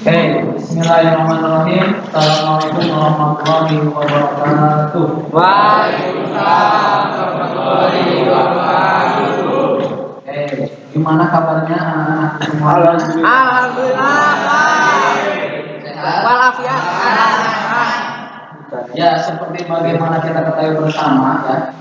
Bismillahirrahmanirrahim. Assalamualaikum warahmatullahi wabarakatuh. Waalaikumsalam warahmatullahi wabarakatuh. Gimana kabarnya anak-anak semua? Alhamdulillah, Sehat? walafiat. Ya, seperti bagaimana kita ketahui bersama ya,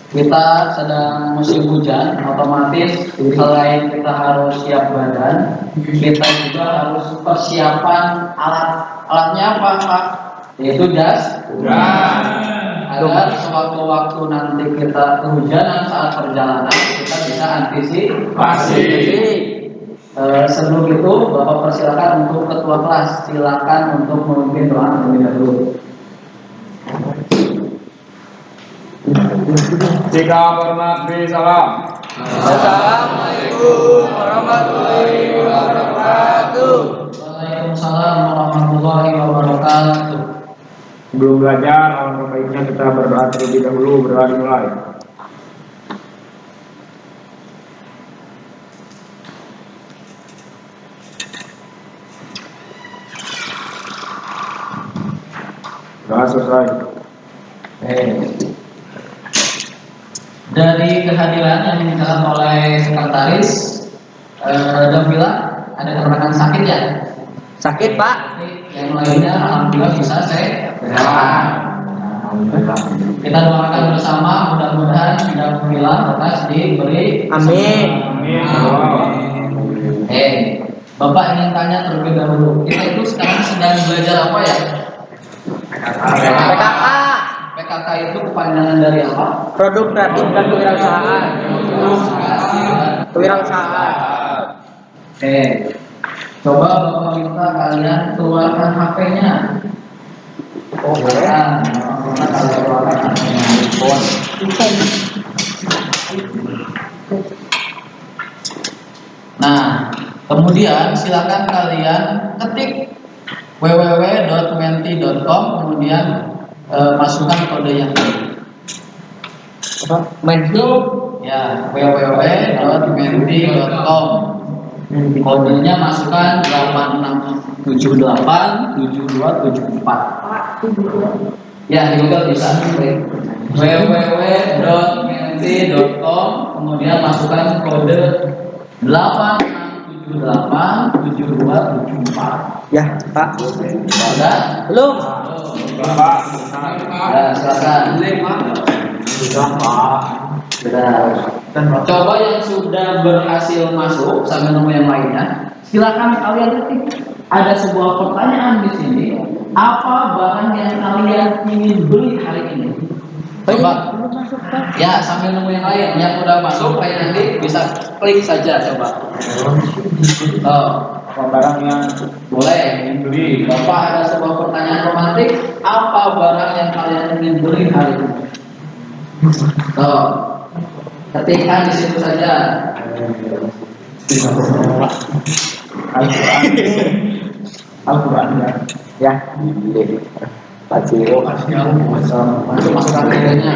kita sedang musim hujan, otomatis selain kita harus siap badan, kita juga harus persiapan alatnya apa Pak? Yaitu jas. Agar sewaktu-waktu nanti kita kehujanan saat perjalanan kita bisa antisipasi. Sebelum itu Bapak persilakan untuk ketua kelas, silakan untuk memimpin doa terlebih dahulu. Jika hormat salam. Assalamualaikum warahmatullahi wabarakatuh. Waalaikumsalam warahmatullahi wabarakatuh. Sebelum belajar, alangkah baiknya kita berdoa terlebih dahulu. Berdoa dimulai. Doa selesai. Dari kehadiran yang diminta oleh sekretaris Davila, ada keterangan sakit ya? Sakit, Pak? Yang lainnya alhamdulillah bisa sehat. Kita doakan bersama, mudah-mudahan tidak menghilang, lekas diberi. Amin. Bapak ingin tanya terlebih dahulu, kita itu sekarang sedang belajar apa ya? PKK, PKK itu kepanjangan dari apa? produk kreatif dan kewirausahaan. Kewirausahaan. Coba Bapak minta kalian keluarkan HP-nya. Keluarkan HP-nya. Nah, kemudian silakan kalian ketik www.menti.com, kemudian masukkan kode yang ini. Menti. Ya, www.menti.com. Kodenya masukkan 86787274. Ya, di Google bisa. www.menti.com, kemudian masukkan kode 86787274. Ya, Pak. Sudah? Belum. Bapak. Ya, silakan. Sudah. Coba yang sudah berhasil masuk sambil nemu yang lainnya, silakan kalian ketik. Ada sebuah pertanyaan di sini. Apa barang yang kalian ingin beli hari ini? Coba. Belum masuk, Pak. Ya, sambil nemu yang lain. Yang udah masuk, kalian nanti bisa klik saja coba. Apa barang yang Boleh. ingin beli? Bapak ada sebuah pertanyaan romantik. Apa barang yang kalian ingin beli hari ini? Ketikkan di situ saja. Al-Quran ya. Ya. Masuk akhirnya.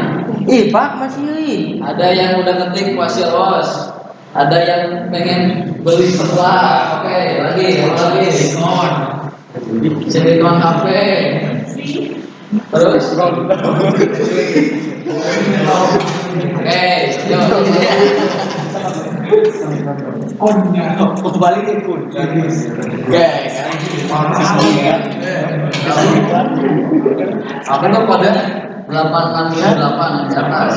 Ih, Pak, masih. Ada yang udah ketik Wasiros. Ada yang pengen beli sebelah. Oke, lagi. Silikon HP. Terus. Oke, yuk. Balikin kun. Oke, apa tuh kode 868 di atas.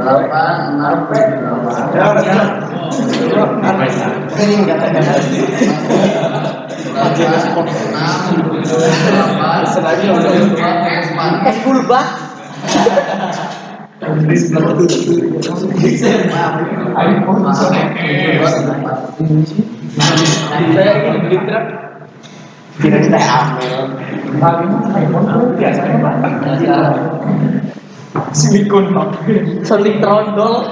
868. Es kulbat. Kita ambil. Biasanya Pak. Silikon Pak. Selik trondol.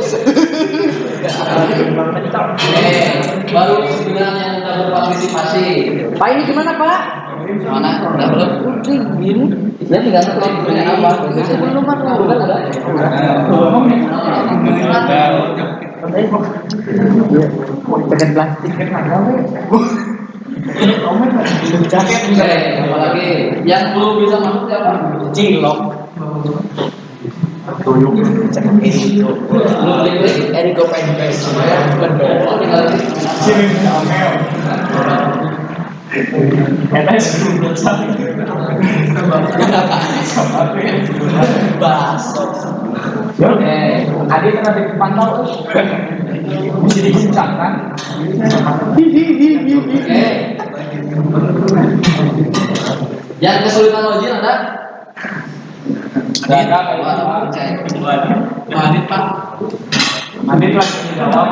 Baru 9 yang sudah berpartisipasi. Pak, ini gimana, Pak? Mana? Udah belum? Gini. Ya tinggal klik punya apa? Belum, Pak. Udah. Pakai plastik kan. Jaket Oke, apalagi yang belum bisa masuk siapa? cilok. Tuyuk. Belum diklik. Eriko Pendes. Oh, tinggal diklik. Baso. Oke, Adi pernah dipantau mesti dibincangkan. oke. Yang kesulitan login ada? Nggak ada, kayak Wah, gitu. cek. Adit Pak. Adit lagi dijawab.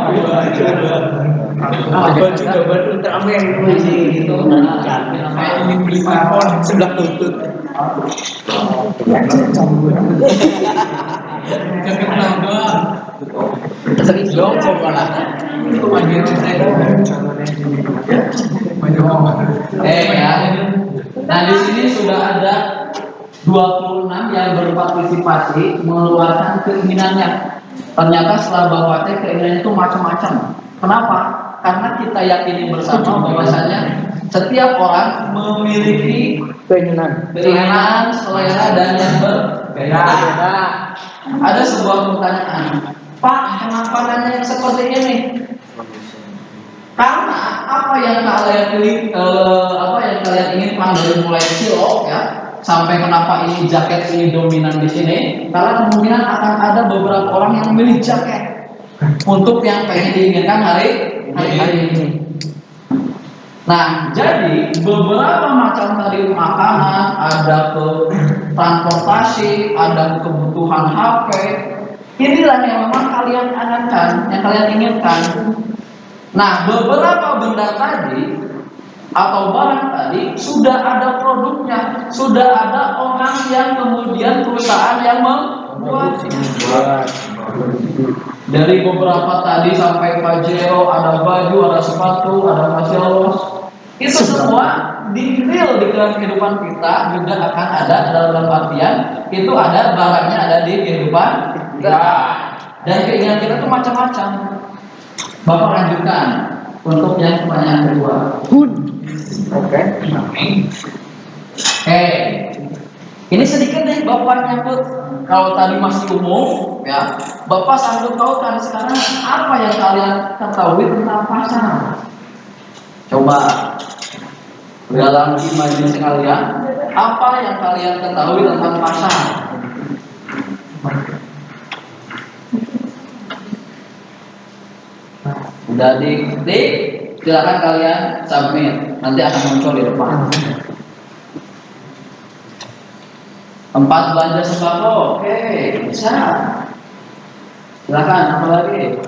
Baju gambar Ultraman Gitu. Namanya ini beli sebelah tutut. Sering jongkok malah. Ya. Nah, di sini sudah ada 26 yang berpartisipasi mengeluarkan keinginannya. Ternyata setelah bawa teh keinginan itu macam-macam. Kenapa? Karena kita yakini bersama bahwasanya setiap orang memiliki Keinginan. selera dan yang berbeda. Ada sebuah pertanyaan, Pak, kenapa nanya yang seperti ini? Karena apa yang kalian inginkan dari mulai cilok ya sampai kenapa ini jaket ini dominan di sini? Karena kemungkinan akan ada beberapa orang yang memilih jaket untuk yang pengen diinginkan hari ini. Nah, jadi beberapa macam tadi makanan, ada ke transportasi, ada kebutuhan HP. Inilah yang memang kalian inginkan, yang kalian inginkan. Nah, beberapa benda tadi atau barang tadi sudah ada produknya, sudah ada orang yang kemudian perusahaan yang membuatnya. Dari beberapa tadi sampai Pajero, ada baju, ada sepatu, ada majalah. Itu semua di real di dalam kehidupan kita juga akan ada dalam artian itu ada barangnya ada di kehidupan kita. Dan keinginan kita itu macam-macam. Bapak lanjutkan untuk yang pertanyaan kedua. Oke. Ini sedikit nih Bapak nyangkut. Kalau tadi masih umum, ya, Bapak sanggup tahukan sekarang apa yang kalian ketahui tentang pasar? Coba dalam imajinasi kalian, apa yang kalian ketahui tentang pasar? Udah diketik, silakan kalian submit. Nanti akan muncul di depan. Tempat belanja sembako, oke, bisa. Silakan, apa lagi?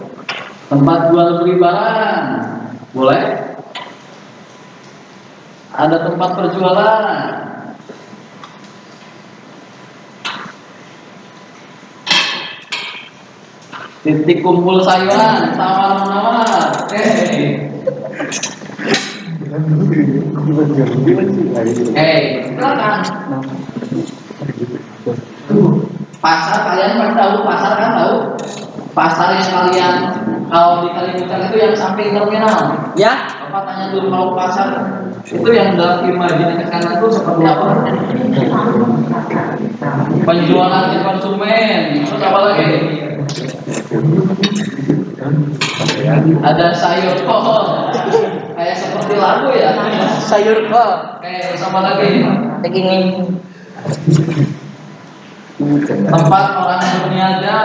Tempat jual beli barang, boleh. Ada tempat perjualan. Titik kumpul sayuran, tawar-menawar, oke. Silakan. Pasar kalian pasti tahu pasar kan tahu? Pasar yang kalian kalau di Kalimantan itu yang samping terminal. Ya. Bapak tanya dulu kalau pasar itu yang dalam imajinasi kalian itu seperti apa? Penjualan ke konsumen. Terus apa lagi? Ada sayur kol. Kayak seperti lagu ya. Sayur kol. Kayak sama lagi. Ini. Tempat orang berniaga.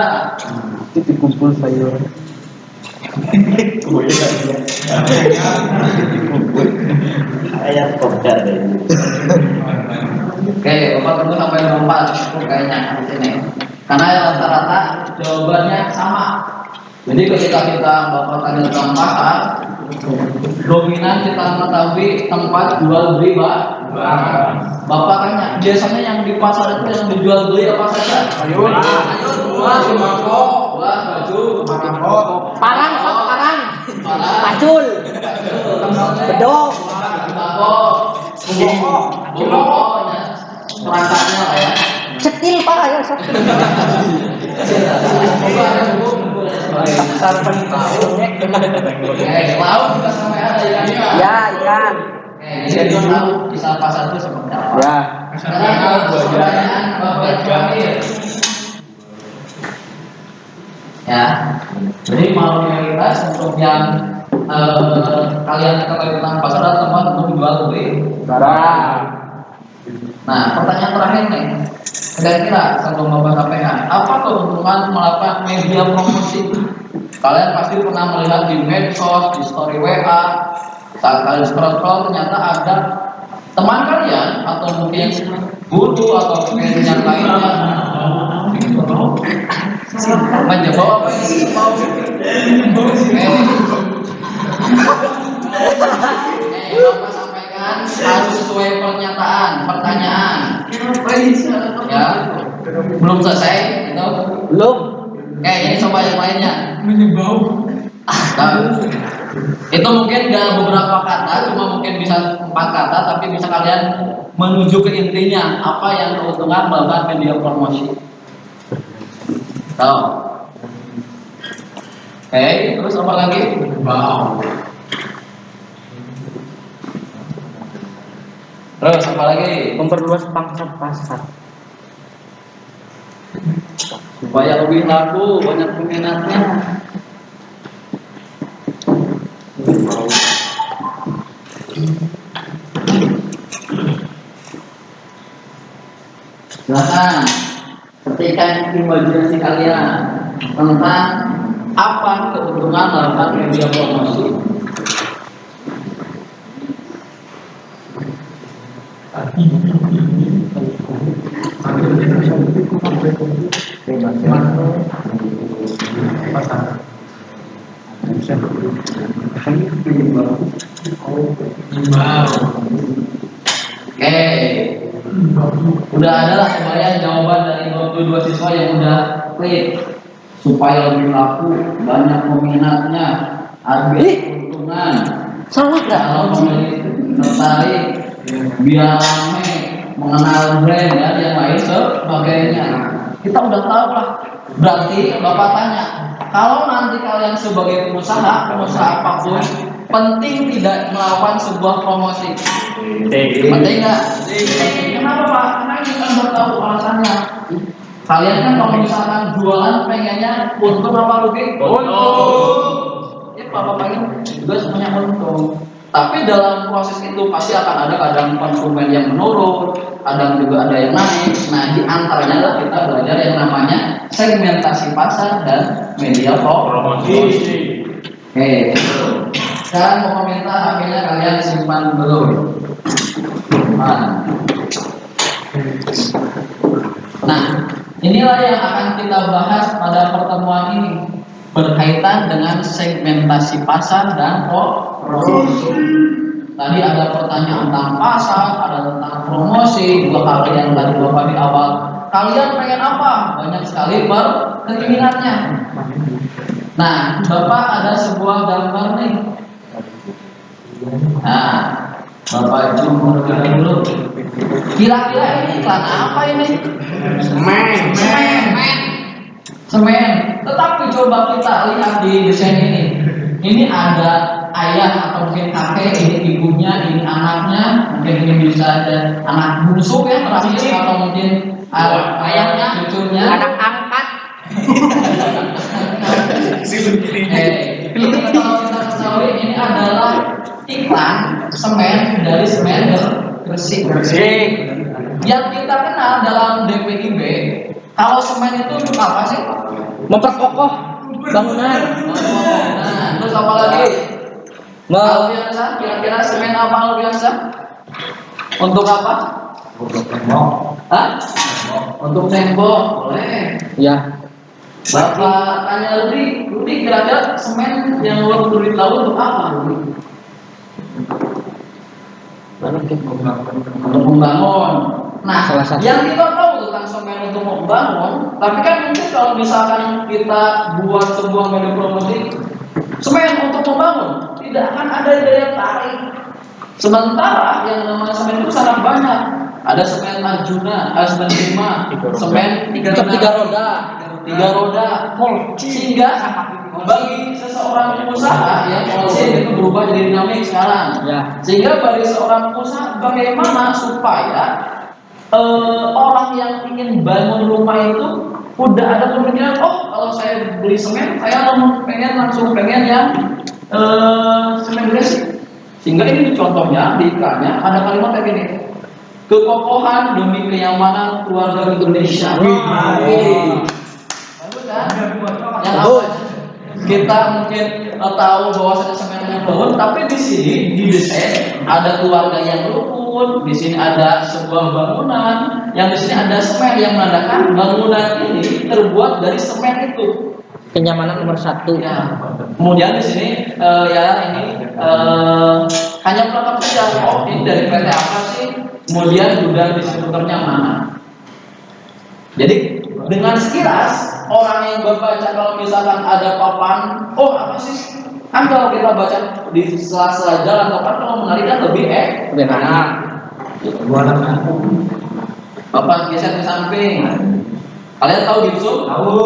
Titik kumpul sayur. Ayat kopdar deh. Oke, Bapak tunggu sampai 24 itu kayaknya di sini. Karena rata-rata jawabannya sama. Jadi ketika kita Bapak tanya tentang pasar, dominan kita mengetahui tempat jual beli barang. Bapak tanya, biasanya yang di pasar itu yang dijual beli apa saja? Sayur, Buah, sembako, baju, Parang, pacul, bedog, sembako, bumbu, perangkatnya lah ya. cetil pak, ayo cetil. Pasar pentau. Laut juga sampai ada ikannya. Ya ikan. Jadi kita tahu kisah pasar itu seperti apa. Ya. Sekarang pertanyaan Bapak terakhir. Ya, jadi mayoritas untuk yang kalian ketahui tentang pasar adalah tempat untuk jual beli Barang. Nah, pertanyaan terakhir nih, kira-kira sebelum Bapak sampaikan, apa keuntungan melakukan media promosi? Kalian pasti pernah melihat di medsos, di story WA, saat kalian scroll ternyata ada teman kalian atau mungkin guru atau mungkin yang lainnya menjawab apa ini mau Bapak sampaikan harus sesuai pertanyaan ya belum selesai itu Belum. ini coba yang lainnya itu mungkin gak beberapa kata, cuma mungkin bisa 4 kata, tapi bisa kalian menuju ke intinya apa yang keuntungan melakukan media promosi. Tahu? Terus apa lagi? Wow. Terus apa lagi? Memperluas pangsa pasar. Supaya lebih laku, banyak peminatnya. Silahkan ketikkan imajinasi kalian tentang apa keuntungan melakukan media promosi. Udah ada lah sebenarnya jawaban dari 22 siswa yang udah klik supaya lebih laku, banyak peminatnya, ada keuntungan. Salah nggak? Kalau pembeli tertarik, biar rame, mengenal brand dan yang lain sebagainya. Kita udah tahu lah. Berarti Bapak tanya, kalau nanti kalian sebagai pengusaha apapun, penting tidak melakukan sebuah promosi? Penting nggak? Kenapa Pak? Karena kita udah tahu alasannya. Kalian kan kalau misalkan jualan pengennya untung apa rugi? Untung. Ya Bapak pengen juga semuanya untung. Tapi dalam proses itu pasti akan ada kadang konsumen yang menurun, kadang juga ada yang naik. Nah, di antaranya adalah kita belajar yang namanya segmentasi pasar dan media promosi. Sekarang mau komentar, akhirnya kalian simpan dulu. Nah, inilah yang akan kita bahas pada pertemuan ini berkaitan dengan segmentasi pasar dan promosi. Tadi ada pertanyaan tentang pasar, ada tentang promosi, juga hal yang tadi Bapak di awal. Kalian pengen apa? Banyak sekali keinginannya. Nah, Bapak ada sebuah gambar nih. Nah, Bapak zoom dulu. Kira-kira ini iklan apa ini? Semen. Tetapi coba kita lihat di desain ini. Ini ada ayah atau mungkin kakek, ini ibunya, ini anaknya, mungkin ini bisa ada anak bungsu ya terakhir atau mungkin ayahnya, cucunya, Anak angkat. Ini kalau kita ketahui ini adalah iklan semen dari semen Gresik. Yang kita kenal dalam DPIB, kalau semen itu untuk apa sih? Memperkokoh bangunan. Nah, terus apa lagi? Hal biasa, kira-kira semen apa hal biasa? Untuk apa? Untuk tembok. Hah? Untuk tembok, boleh. Ya. Bapak tanya Rudi kira-kira semen yang Rudi tahu untuk apa Rudi? Untuk membangun. Nah, yang kita tahu tentang semen untuk membangun, tapi kan mungkin kalau misalkan kita buat sebuah media promosi semen untuk membangun, tidak akan ada daya tarik. Sementara yang namanya semen itu sangat banyak. Ada semen Arjuna, ada semen Bima, semen tiga roda, sehingga bagi seseorang pengusaha ya policy itu berubah jadi dinamik sekarang. Ya. Sehingga bagi seorang pengusaha bagaimana supaya orang yang ingin bangun rumah itu udah ada pemikiran, oh kalau saya beli semen saya langsung pengen yang semen gresik. Sehingga ini contohnya di iklannya ada kalimat kayak gini, kekokohan demi kenyamanan keluarga Indonesia. Bagus kan? Yang apa? Kita mungkin tahu bahwa semennya bangun, tapi di sini didesain ada keluarga yang rukun, di sini ada sebuah bangunan, yang di sini ada semen yang menandakan bangunan ini terbuat dari semen itu. Kenyamanan nomor 1. Ya. Kemudian di sini hanya pelengkap saja. Oh ini dari PT apa sih? Kemudian juga distributornya mana? Jadi dengan sekilas orang yang berbaca kalau misalkan ada papan, oh apa sih? Kan kalau kita baca di sela-sela jalan papan kalau menarik kan lebih enak. Papan geser ke samping. Kalian tahu gipsum? Tahu.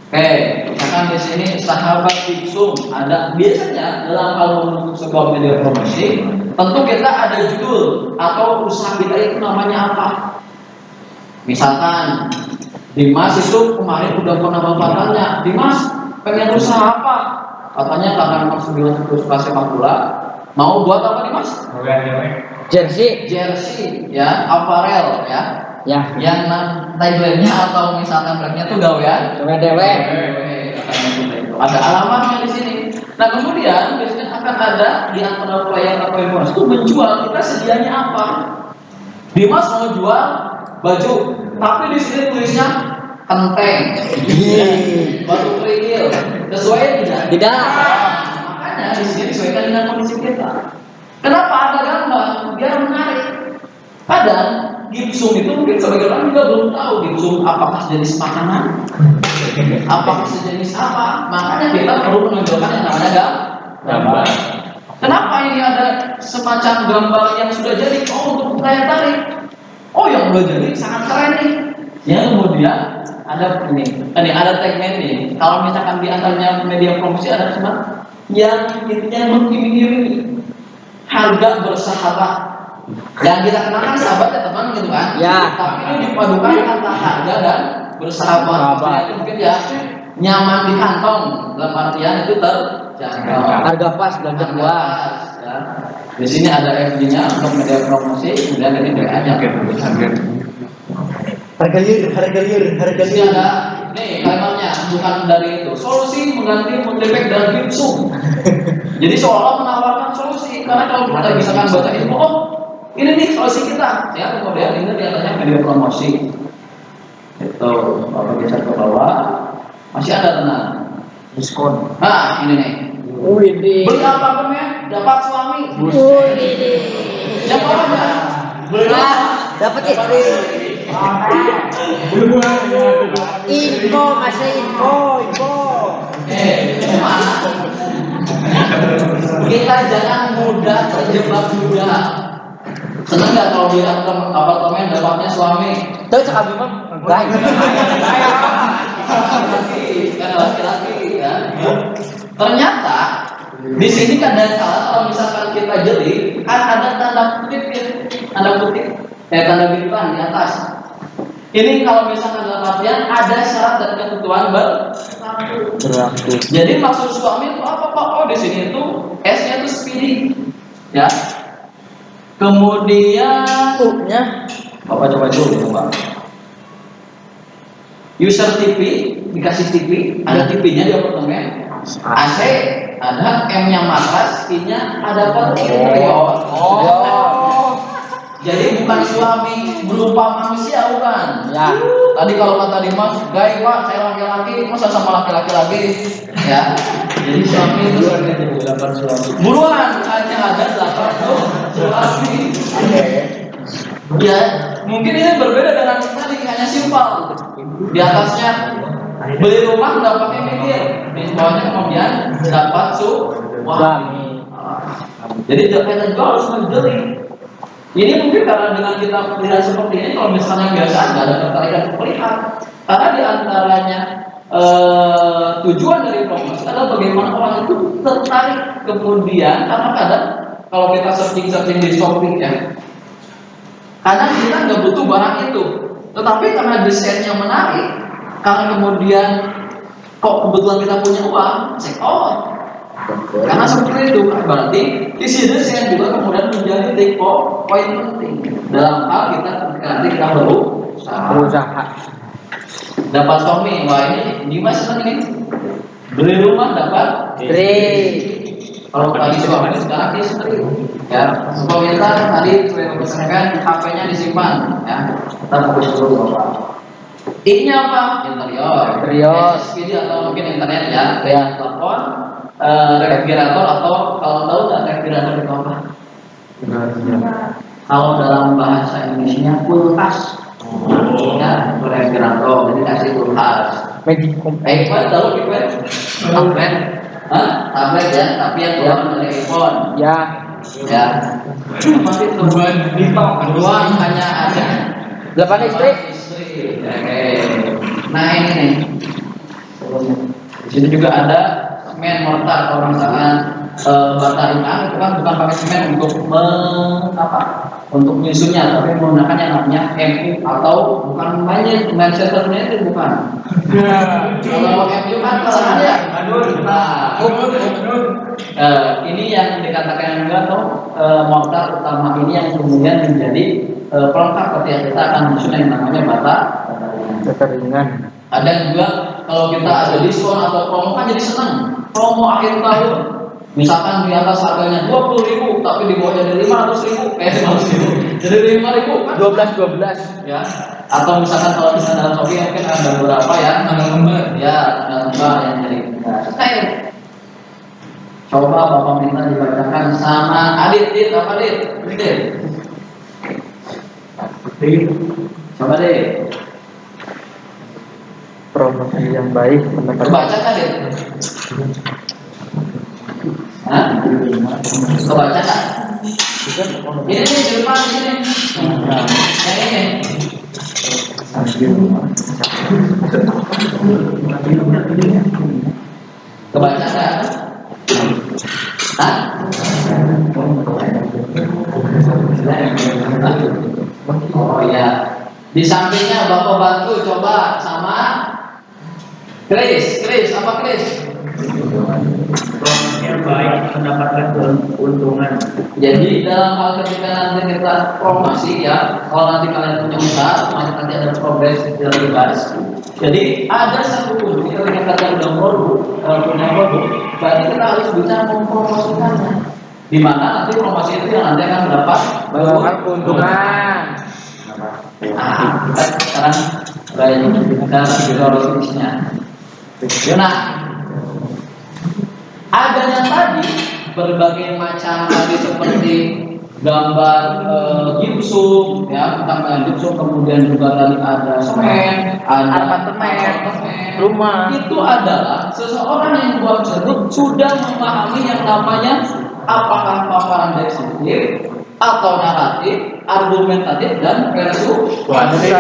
Oke, misalkan di sini sahabat gipsum ada biasanya dalam hal membentuk sebuah media promosi, tentu kita ada judul atau usaha kita itu namanya apa. Misalkan Dimas itu kemarin udah pernah bapak tanya, Dimas pengen usaha apa? Katanya karena memang suka sepak bola, mau buat apa Dimas? Jersey. Jersey, ya, apparel, ya. Ya. Yang tagline-nya atau misalkan brandnya tuh gawean. Dewe. Ada alamatnya di sini. Nah kemudian biasanya akan ada di antara player atau influencer itu menjual kita sedianya apa. Dimas mau jual baju, tapi di sini tulisnya kenteng, batu kerikil, sesuai tidak? Tidak. Makanya di sini disesuaikan dengan kondisi kita. Kenapa ada gambar? Biar menarik. Padahal gipsum itu mungkin sebagian orang juga belum tahu gipsum apakah sejenis makanan, apakah sejenis apa. Makanya kita perlu menunjukkan yang namanya gambar. Kenapa ini ada semacam gambar yang sudah jadi? Oh untuk daya tarik. Oh yang udah jadi sangat keren nih. Ya kemudian ada ini ada tagline nih. Kalau misalkan di antaranya media promosi ada cuma yang intinya mengiming-imingi harga bersahabat. Yang kita kenakan sahabat ya teman gitu kan? Ya. Tapi ini dipadukan antara harga dan bersahabat. Itu mungkin ya nyaman di kantong dalam artian itu terjangkau. Harga pas belanja pulang. Ya. Di sini ada FB-nya untuk media promosi, kemudian ini WA-nya. Harga liur. Di sini ada nih kalimatnya bukan dari itu. Solusi mengganti multipek dan gipsum. Jadi seolah menawarkan solusi karena kalau kita misalkan baca itu, oh ini nih solusi kita. Ya kemudian ini kelihatannya media promosi. Itu kalau geser ke bawah masih ada tenang. Diskon. Nah ini nih. Widih. Beli apapun ya dapat suami. Widih. Yang bawahnya beli Dapat istri. Info masih info. Cuma kita jangan mudah terjebak juga. Senang nggak kalau di apartemen dapatnya suami? Tahu cakap memang enggak. Karena laki-laki ya. Ternyata di sini kadang kala kalau misalkan kita jeli kan ada tanda kutip tanda bintang di atas. Ini kalau misalkan dalam artian ada syarat dan ketentuan berlaku. Jadi maksud suami itu apa Pak? Oh di sini itu S-nya itu speedy, ya. Kemudian U-nya Bapak coba dulu Pak. User TV dikasih TV, ada TV-nya di apartemen. AC ada M-nya matras, I-nya ada interior. Jadi bukan suami berupa manusia bukan. ya. Tadi kalau kata Dimas, guys Pak, saya laki-laki, masa sama laki-laki lagi? Ya. Jadi suami itu 8 suami. Buruan, hanya ada 8 suami. Ya, mungkin ini berbeda dengan tadi hanya simpel. Di atasnya beli rumah nggak pakai mikir, di bawahnya kemudian dapat suami. Jadi kita juga harus menjeli. Ini mungkin karena dengan kita melihat seperti ini, kalau misalnya biasa nggak ada ketertarikan terlihat. Karena di antaranya tujuan dari promosi adalah bagaimana orang itu tertarik kemudian, karena kadang kalau kita searching di Shopee ya, kadang kita nggak butuh barang itu, tetapi karena desainnya menarik, karena kemudian kok kebetulan kita punya uang, check out. Karena seperti itu, berarti isi desain juga kemudian menjadi poin penting dalam hal kita nanti kita Berusaha. dapat suami. Wah, ini gimana seneng ini? Beli rumah dapat kalau tadi suami sekarang istri ya. Pemerintah tadi saya pesankan HP-nya disimpan ya, kita fokus dulu Bapak. I-nya apa? Interior SPD atau mungkin internet ya, telepon, refrigerator, atau kalau tahu nggak refrigerator itu apa? Kalau dalam bahasa Indonesia kulkas. Ya, refrigerator, jadi kasih kulkas. iPhone tahu iPhone? Tablet. Tablet ya, tapi yang keluar dari iPhone. Ya. Masih tuan hanya ada 8 istri. Nah ini nih. Di sini juga ada semen mortar. Kalau misalkan bata ringan itu kan bukan pakai semen untuk untuk menyusunnya, tapi menggunakan yang namanya MU atau bukan Manchesternya itu bukan. Kalau MU kan pesanannya. Ini yang dikatakan juga atau mortar utama ini yang kemudian menjadi pelengkap ketika kita akan menyusun yang namanya bata Ringan. Ada juga kalau kita ada diskon atau promo kan jadi senang. Promo akhir tahun, misalkan di atas harganya 20.000 tapi di bawahnya dari 500.000, 500.000 jadi 5.000 kan 12 ya. Atau misalkan kalau bisa dalam Shopee mungkin ada beberapa ya tanggal lembar yang jadi style. Coba Bapak minta dibacakan sama Adit. Apa Adit? Coba deh. Promosi yang baik Kebaca kan Adit? Kebaca kan? Ini di depan ini. Yang ini. Kebaca kan? Oh ya. Di sampingnya Bapak bantu coba sama Chris, apa Chris? Yang baik mendapatkan keuntungan. Jadi dalam hal ketika nanti kita promosi ya, kalau nanti kalian punya usaha, nanti ada progres dari baris. Jadi ada satu kunci ketika kita udah punya produk, berarti kita harus bisa mempromosikannya. Di mana nanti promosi itu yang nanti akan mendapat keuntungan. Sekarang kita bisnisnya. Nah, adanya tadi berbagai macam tadi seperti gambar gipsum ya, gambar gipsum, kemudian juga tadi ada semen, ada apartemen, rumah. Itu adalah seseorang yang buat tersebut sudah memahami yang namanya apakah paparan deskriptif atau naratif, argumentatif dan persuasif.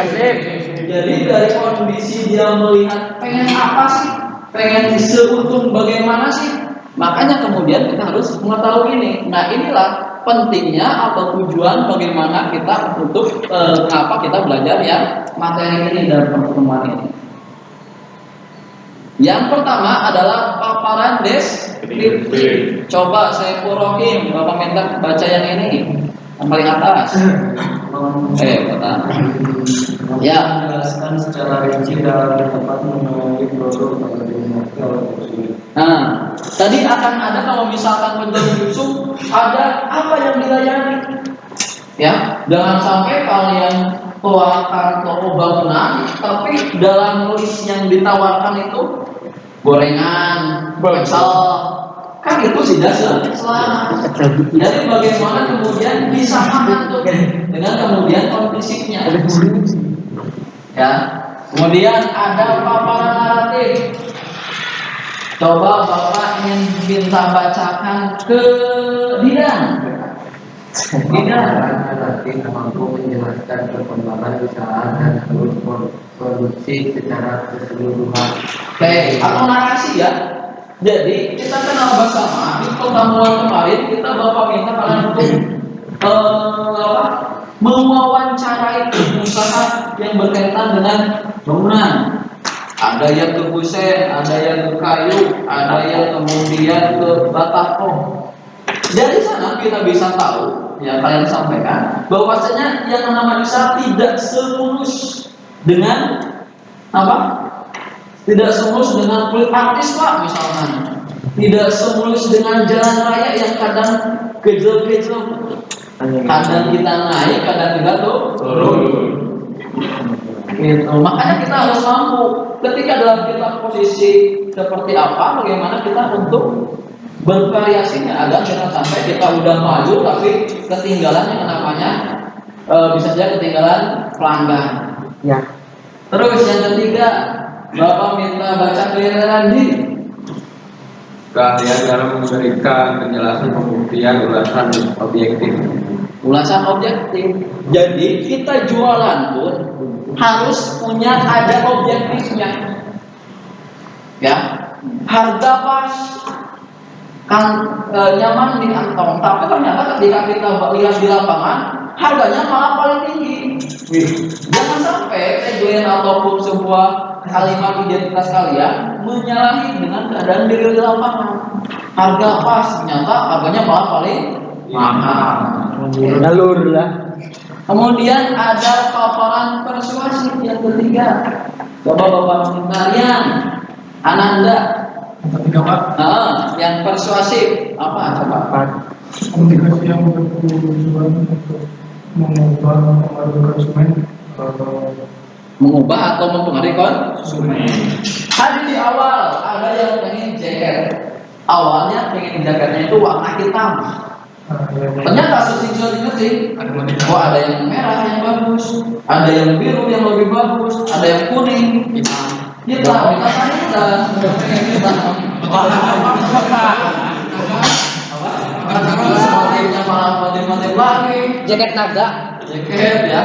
Jadi dari kondisi dia melihat pengen apa sih, pengen seuntung bagaimana sih, makanya kemudian kita harus mengetahui ini. Nah inilah pentingnya atau tujuan bagaimana kita untuk kenapa kita belajar ya materi ini dalam pertemuan ini. Yang pertama adalah paparan deskriptif. Coba saya Rohim, Bapak minta baca yang ini, yang paling atas. Ya, Menjelaskan secara rinci dan tepat mengenai produk atau dimensi. nah, tadi akan ada kalau misalkan menjadi gipsum ada apa yang dilayani. Ya, jangan sampai kalian keluarkan toko bangunan, tapi dalam list yang ditawarkan itu gorengan, pecel, kan itu tidak salah. Jadi bagaimana kemudian disamakan tuh dengan kemudian kondisinya. Ya, kemudian ada paparan naratif. Coba Bapak ingin minta bacakan ke Didan. Naratif mampu menjelaskan perkembangan usaha dan produksi secara keseluruhan. Oke, atau narasi ya. Jadi kita kenal bersama di pertemuan kemarin kita Bapak minta kalian untuk mewawancarai pengusaha yang berkaitan dengan bangunan. Ada yang ke kusen, ada yang ke kayu, ada yang kemudian ke batako. Dari sana kita bisa tahu yang kalian sampaikan bahwasanya yang namanya usaha tidak semulus dengan apa? Tidak semulus dengan kulit artis Pak misalnya. Tidak semulus dengan jalan raya yang kadang kejel-kejel. Kadang kita naik, kadang kita turun. Gitu. Makanya kita harus mampu ketika dalam kita posisi seperti apa, bagaimana kita untuk bervariasinya agar jangan sampai kita udah maju tapi ketinggalan yang namanya bisa saja ketinggalan pelanggan. Ya. Terus yang ketiga, Bapak minta baca kebenaran di Keahlian dalam memberikan penjelasan pembuktian ulasan objektif. ulasan objektif. Jadi kita jualan pun harus punya ada objektifnya. Ya, harga pas kan nyaman di kantong, tapi ternyata ketika kita lihat di lapangan harganya malah paling tinggi. Jangan sampai tagline ataupun sebuah kalimat identitas kalian menyalahi dengan keadaan di lapangan. Harga pas, ternyata harganya malah paling mahal. Jalur lah. Kemudian ada paparan persuasif yang ketiga. Coba Bapak kalian, Ananda. Ketiga Pak, Yang persuasif apa coba? komunikasi yang bertujuan untuk mengubah pengaruh konsumen Mengubah atau mempengaruhi konsumen. Tadi di awal ada yang pengen jaket. Awalnya pengen jaketnya itu warna hitam. Ternyata sesuai oh ada yang merah yang bagus, ada yang biru yang lebih bagus, ada yang kuning, hitam, hitam. Motifnya malah motif-motif lagi. Jaket naga. Jaket ya.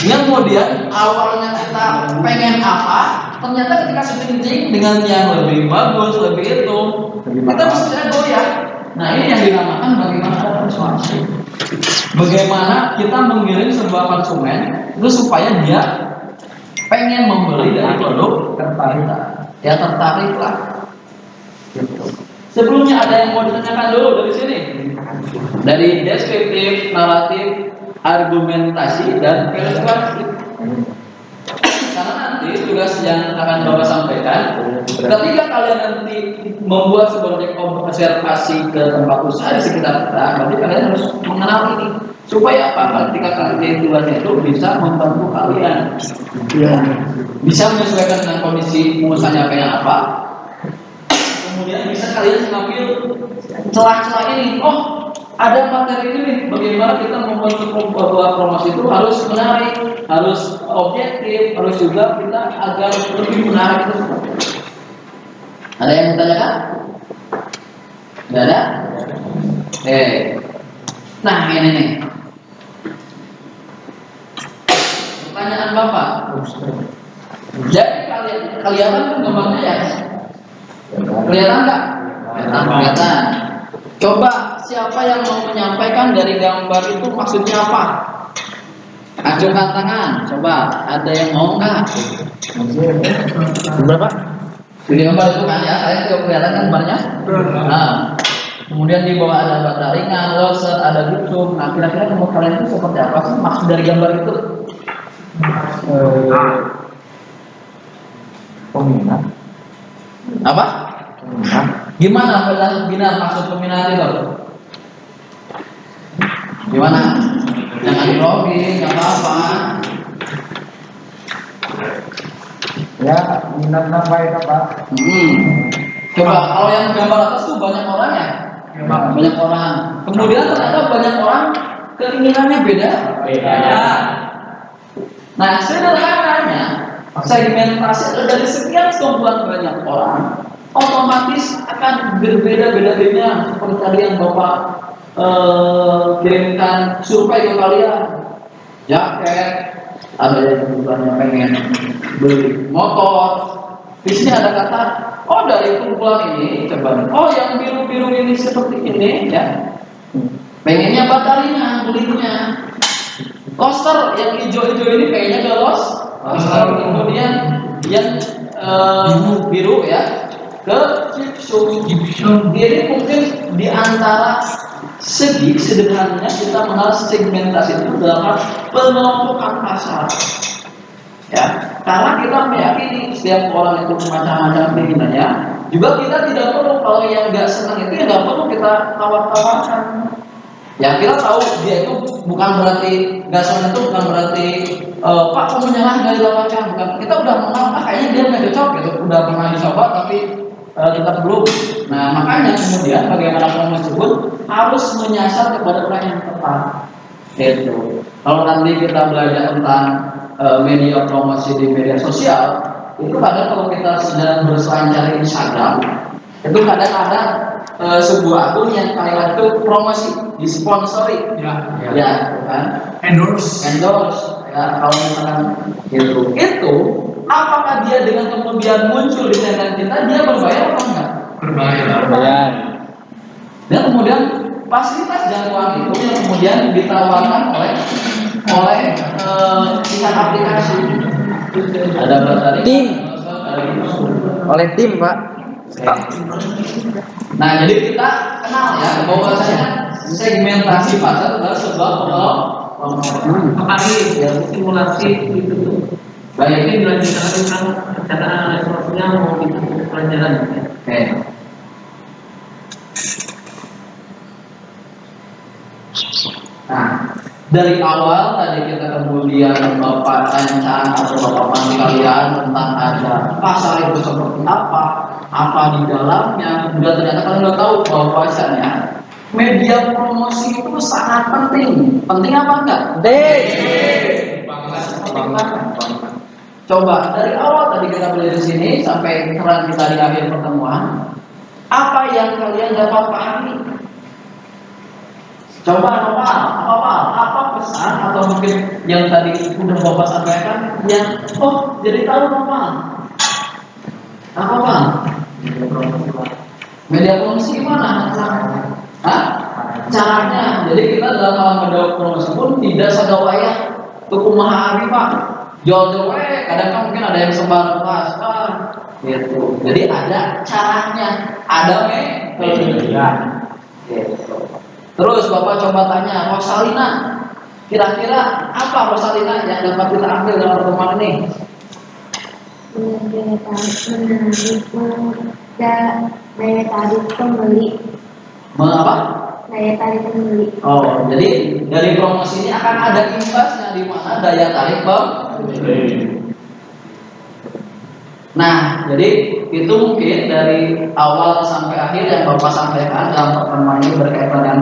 Yang kemudian awalnya kita pengen apa, ternyata ketika switching dengan yang lebih bagus, lebih itu, kita bisa goyah. Nah ini yang dinamakan bagaimana ada persuasi. Bagaimana kita menggiring sebuah konsumen itu supaya dia pengen membeli dari produk tertarik, ya tertariklah. Sebelumnya ada yang mau ditanyakan dulu dari sini, dari deskriptif, naratif, argumentasi dan persuasi. Karena nanti tugas yang akan Bapak sampaikan, ketika kalian nanti membuat sebuah observasi ke tempat usaha di sekitar kita, berarti kalian harus mengenal ini supaya apa? Ketika kalian tugasnya itu bisa membantu kalian, bisa menyesuaikan dengan kondisi usahanya kayak apa. Kemudian bisa kalian mengambil celah-celah ini. Oh, ada materi ini nih. Bagaimana kita membuat sebuah promosi itu harus menarik, harus objektif, harus juga kita agar lebih menarik. Ada yang bertanyakan? Tidak ada? Oke. Nah ini nih. Pertanyaan Bapak. Jadi kalian kan gambarnya ya? Kelihatan nggak? Kelihatan. Coba siapa yang mau menyampaikan dari gambar itu maksudnya apa? Acungkan tangan. Coba ada yang mau nggak? Berapa? Di gambar itu kan ya, saya tidak kelihatan kan gambarnya. Nah, kemudian di bawah ada bata ringan, loser, ada gipsum. Nah, kira-kira menurut kalian itu seperti apa sih maksud dari gambar itu? Peminat. Apa? Peminat. Gimana benar maksud peminat itu? Gimana? Jangan grogi, nggak apa-apa. Ya, minat nambahin apa? Coba kalau yang gambar atas tuh banyak orang ya? Banyak orang. Kemudian ternyata banyak orang keinginannya beda. Nah, sederhananya segmentasi dari sekian sekumpulan banyak orang, otomatis akan berbeda-beda seperti tadi yang Bapak kirimkan survei ke kalian. Jaket, ada yang kebutuhannya pengen beli motor, Di sini ada kata, oh dari kumpulan ini, coba nih, oh yang biru-biru ini seperti ini, ya. Pengennya batalina, belinya. Loster yang hijau-hijau ini kayaknya ke loster, kemudian yang biru ya ke gypsum. Jadi mungkin di antara segi sederhananya kita mengenal segmentasi itu dalam pengelompokan pasar. Ya, karena kita meyakini setiap orang itu macam-macam keinginannya. Juga kita tidak perlu kalau yang nggak senang itu ya nggak perlu kita tawar-tawarkan. Ya kita tahu dia itu bukan berarti nggak senang itu bukan berarti Pak kamu nyerah nggak ditawarkan, bukan. Kita udah mengenal kayaknya dia nggak cocok gitu, udah pernah dicoba tapi tetap belum. Nah makanya kemudian bagaimana kamu tersebut harus menyasar kepada orang yang tepat. Gitu. Kalau nanti kita belajar tentang media promosi di media sosial, itu kadang kalau kita sedang berselancar di Instagram, itu kadang ada sebuah akun yang kayak itu promosi, disponsori, ya kan? Endorse, ya kalau misalkan gitu. Itu apakah dia dengan kemudian muncul di channel kita, dia berbayar atau enggak? Berbayar. Dan kemudian fasilitas jangkauan itu yang kemudian ditawarkan oleh pihak aplikasi. Ada berapa tim? Oleh tim, Pak. Nah, jadi kita kenal ya bahwasanya segmentasi pasar adalah sebuah simulasi itu. Baik, ini dilanjutkan tentang cara analisisnya mau itu pelajaran. Oke. Nah, dari awal tadi kita kemudian Bapak rancang atau Bapak panggil kalian tentang ada pasar itu seperti apa di dalamnya. Kemudian ternyata kalian udah tahu bahwasanya media promosi itu sangat penting. Penting apa enggak? Coba dari awal tadi kita belajar di sini sampai terang kita di akhir pertemuan, apa yang kalian dapat pahami? Coba apa pesan atau mungkin yang tadi udah Bapak sampaikan yang jadi tahu apa media promosi gimana? Caranya. Jadi kita dalam media promosi pun tidak segawaya kumaha hari Pak. Jual-jual kadang kan mungkin ada yang sebar pas gitu. Jadi ada caranya, ada metodenya. Gitu. Terus Bapak coba tanya Rosalina, kira-kira apa Rosalina yang dapat kita ambil dalam pertemuan ini? Daya tarik pembeli. Mengapa? Daya tarik pembeli. Oh, jadi dari promosi ini akan ada imbasnya di mana daya tarik pembeli. Nah, jadi itu mungkin dari awal sampai akhir yang Bapak sampaikan dalam pertemuan ini berkaitan dengan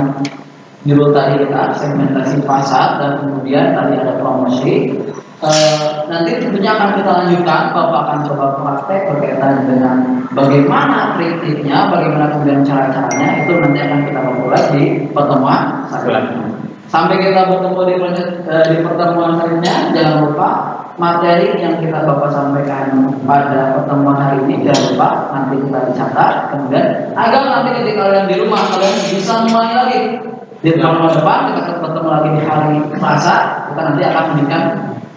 judul tadi kita segmentasi pasar dan kemudian tadi ada promosi. Nanti tentunya akan kita lanjutkan. Bapak akan coba praktek berkaitan dengan bagaimana triknya, bagaimana kemudian cara-caranya, itu nanti akan kita bahas di pertemuan selanjutnya. Sampai kita bertemu di pertemuan selanjutnya, jangan lupa materi yang kita Bapak sampaikan pada pertemuan hari ini jangan lupa nanti kita dicatat, kemudian agar nanti ketika kalian di rumah kalian bisa mulai lagi di pertemuan depan. Kita akan bertemu lagi di hari Selasa, kita nanti akan memberikan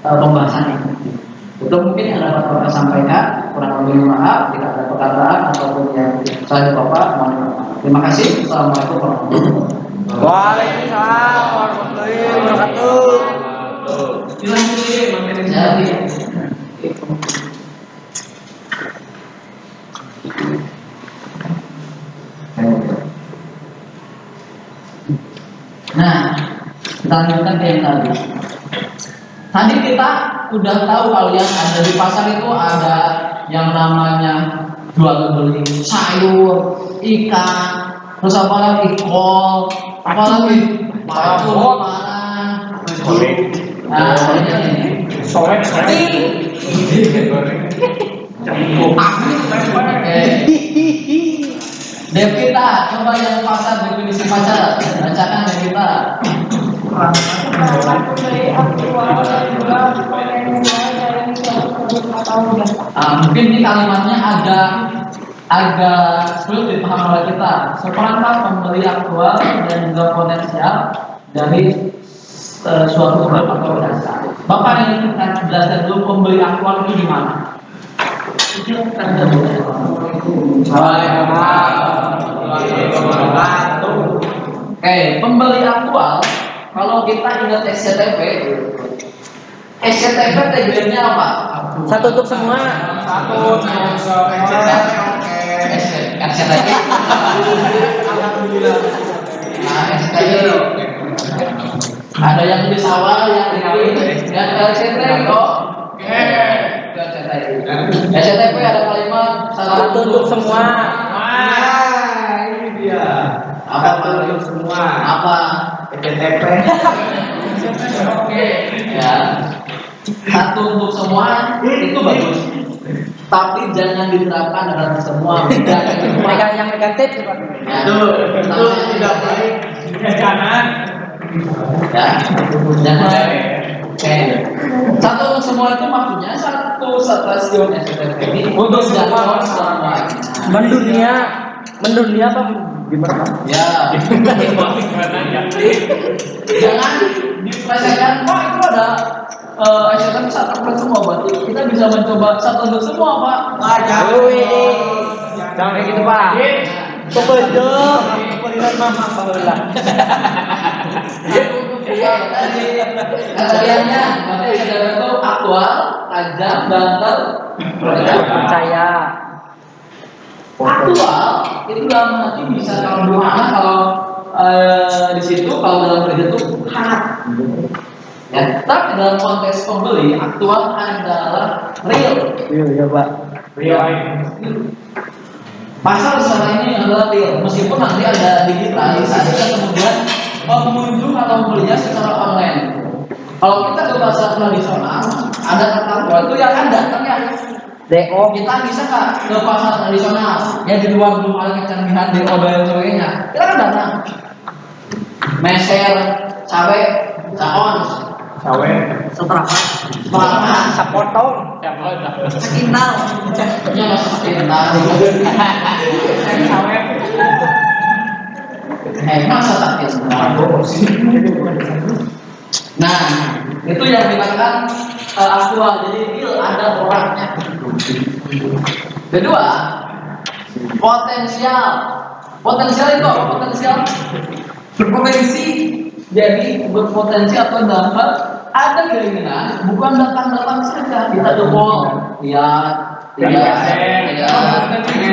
pembahasan ini. Itu mungkin yang dapat Bapak sampaikan. Kurang lebih maaf jika ada perkataan ataupun yang saya Bapak mohon maaf. Terima kasih. Assalamualaikum warahmatullahi wabarakatuh. Waalaikumsalam warahmatullahi wabarakatuh. Nah, kita lanjutkan ke yang tadi. Tadi kita udah tahu kalian ada di pasar itu ada yang namanya jual beli sayur, ikan, terus apa lagi kol, apa lagi bawang, nah ini Devita, coba yang pasar definisi pasar, bacakan Devita. Pembeli aktual dan jual potensial dari suatu produk atau jasa. Mungkin ini kalimatnya agak sulit dipahami oleh kita. Seperangkat pembeli aktual dan juga potensial dari suatu produk atau jasa. Bapak ini akan jelaskan dulu pembeli aktual itu gimana? Oke, pembeli aktual. Kalau kita ingat SCTP tagline-nya apa? Satu untuk semua. SCTP. Nah, SCTP. Ada yang di sawah, yang di dan LCT kok. SCTP ada kalimat Satu untuk semua. Ini dia. Apa untuk semua? Apa? SCTP. Oke, ya. Satu untuk semua itu bagus. Tapi jangan diterapkan dalam semua bidang. Mereka yang negatif. Ya. Itu tidak baik. Jangan. Ya, jangan. Oke. Satu untuk semua itu maksudnya satu stasiun SCTV ini untuk jadwal semuanya. Mendunia apa gimana? Ya. Jangan diplesetkan, Pak itu ada SCTV satu untuk semua, berarti kita bisa mencoba satu untuk semua, Pak. Jangan kayak gitu, Pak. Kebetul. Perilan mama baheula. Kaliannya berarti SCTV itu aktual, tajam, banter, Percaya. aktual itu dalam arti bisa kalau gimana kalau di situ kalau dalam kerja itu hangat. Ya, tapi dalam konteks pembeli aktual adalah real. Iya, Pak. Pasar sekarang ini adalah real, meskipun nanti ada digitalisasi dan kemudian pengunjung atau pembelinya secara online. Kalau kita ke pasar tradisional, ada kata aktual itu yang kan datang ya. DO. Kita bisa nggak ke pasar tradisional? Ya di luar belum ada kecanggihan DO dan sebagainya. Kita kan datang. Meser, cabe, caons, seberapa? Sapotong. Sekintal. Ya masuk sekintal. Masa tak kintal? Nah, itu yang dikatakan aktual. Jadi real, ada orangnya. Kedua, potensial. Potensial itu apa? Potensial berpotensi. Jadi berpotensi atau dampak ada keinginan, bukan datang-datang saja. Kita ke mall, lihat,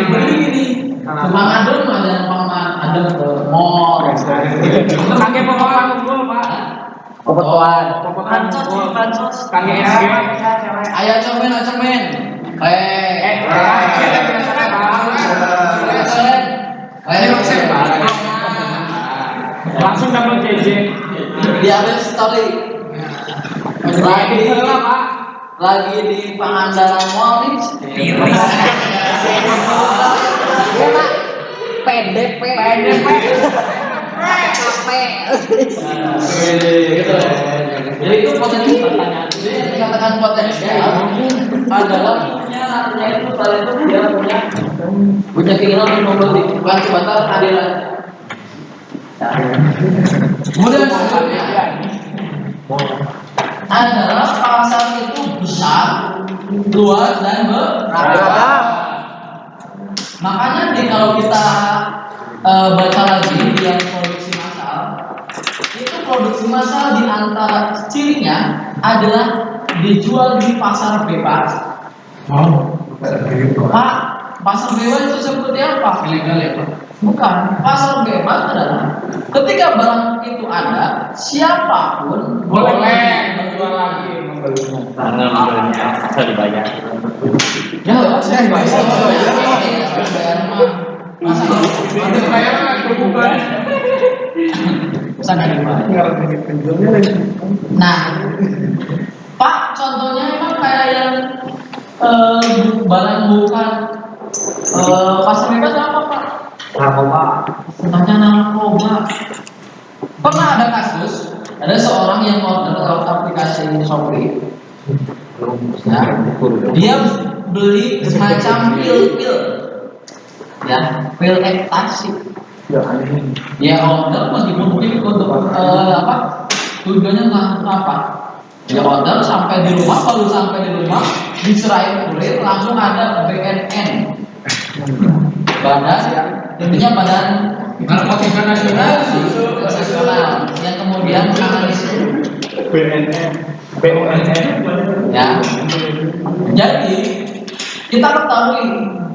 beli ini. Cuma adem ada paman, adem ke mall. Pakai pohon unggul, Pak. Kebetulan. Pansos. Ayo cemen. Langsung dapat JJ. Diambil story. Lagi di Pangandaran Mall nih. PDP. Jadi itu potensi pertanyaan. Jadi yang dikatakan potensial adalah artinya itu salah itu dia punya keinginan untuk membeli, bukan sebatas hadiran. Kemudian selanjutnya adalah pasar itu besar, luas dan beragam. Makanya kalau kita baca lagi yang produksi massal, itu produksi massal di antara cirinya adalah dijual di pasar bebas. Pak, pasar bebas itu seperti apa? Ilegal ya, Pak? Bukan. Pasar bebas adalah ketika barang itu ada, siapapun boleh menjual lagi membelinya. Karena membelinya asal dibayar. Ya, saya bayar. Bayar mah. Masa Nanti bayar bukan. masa nggak dibayar? Nah, Pak, contohnya emang kayak yang barang bukan pasar bebas apa, Pak? Narkoba. Contohnya narkoba. Pernah ada kasus, ada seorang yang order lewat aplikasi Shopee. Ya, dia beli semacam pil-pil, ya, pil ekstasi. Ya order meskipun mungkin untuk apa? Tujuannya entah untuk apa. Ya order sampai di rumah, baru sampai di rumah diserahin kurir, langsung ada BNN. Badan, intinya badan narkotika nasional, yang kemudian menangani BNN. ya. Jadi kita ketahui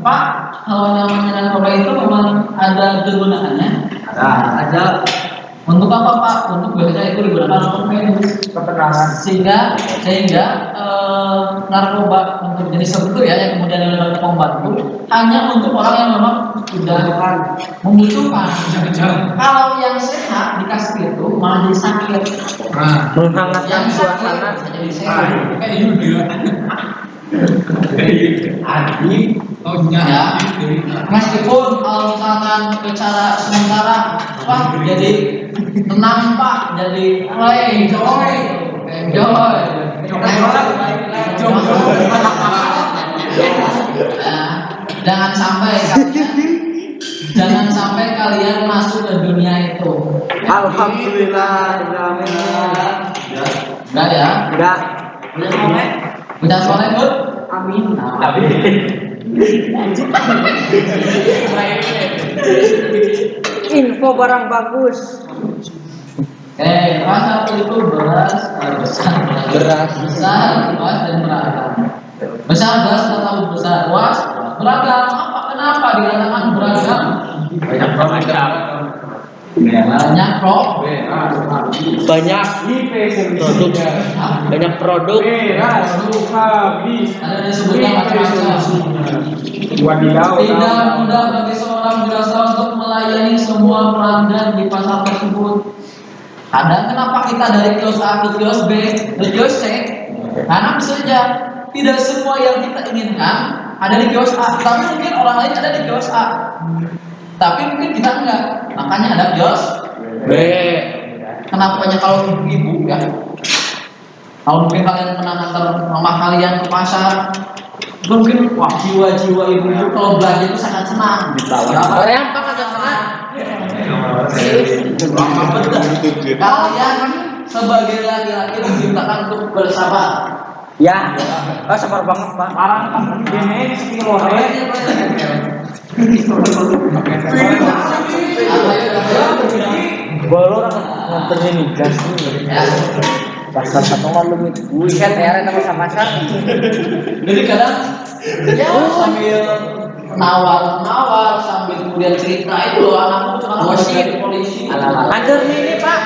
Pak, kalau namanya narkoba itu memang ada kegunaannya. Ada. Untuk apa Pak? Untuk biasanya itu digunakan untuk medis, Keterangan. sehingga narkoba untuk jenis tertentu ya yang kemudian dilakukan pembantu hanya untuk orang yang memang sudah membutuhkan. Kalau yang sehat dikasih itu malah jadi sakit. Menghangatkan Yang sakit suasana. bisa jadi sehat. Kayak juga. Ya, meskipun kalau misalkan secara sementara Pak jadi tenang Pak, jadi enjoy. Nah, jangan sampai kalian masuk ke dunia itu. Alhamdulillah. Enggak ya? Enggak. Udah soleh Bud? Amin. Info barang bagus. Kelas satu itu beras, Beras. besar, luas dan beragam. Besar beras atau besar luas, beragam. Kenapa dikatakan beragam? Banyak macam. Banyak produk. Banyak produk. Banyak produk. Ada disebutnya macam-macam. Tidak mudah bagi seorang jasa untuk melayani semua pelanggan di pasar tersebut. Ada kenapa kita dari kios A ke kios B ke kios C? Karena bisa saja tidak semua yang kita inginkan ada di kios A, tapi mungkin orang lain ada di kios A. Tapi mungkin kita enggak, makanya ada kios B. Kenapa kalau ibu-ibu ya? Kalau mungkin kalian pernah ngantar mama kalian ke pasar, mungkin wah jiwa-jiwa ibu-ibu kalau belanja itu sangat senang. Yang Pak agak senang. Kalian sebagai laki-laki diciptakan untuk bersabar. Ya. Sabar banget Pak. Ini sekilo Bolor nganterin gas nih. Pasar satu malam itu. Buset ya eta mah pasar. Jadi kadang ya sambil nawar sambil kemudian cerita itu loh anakku sekarang jadi polisi. Anjir ini Pak.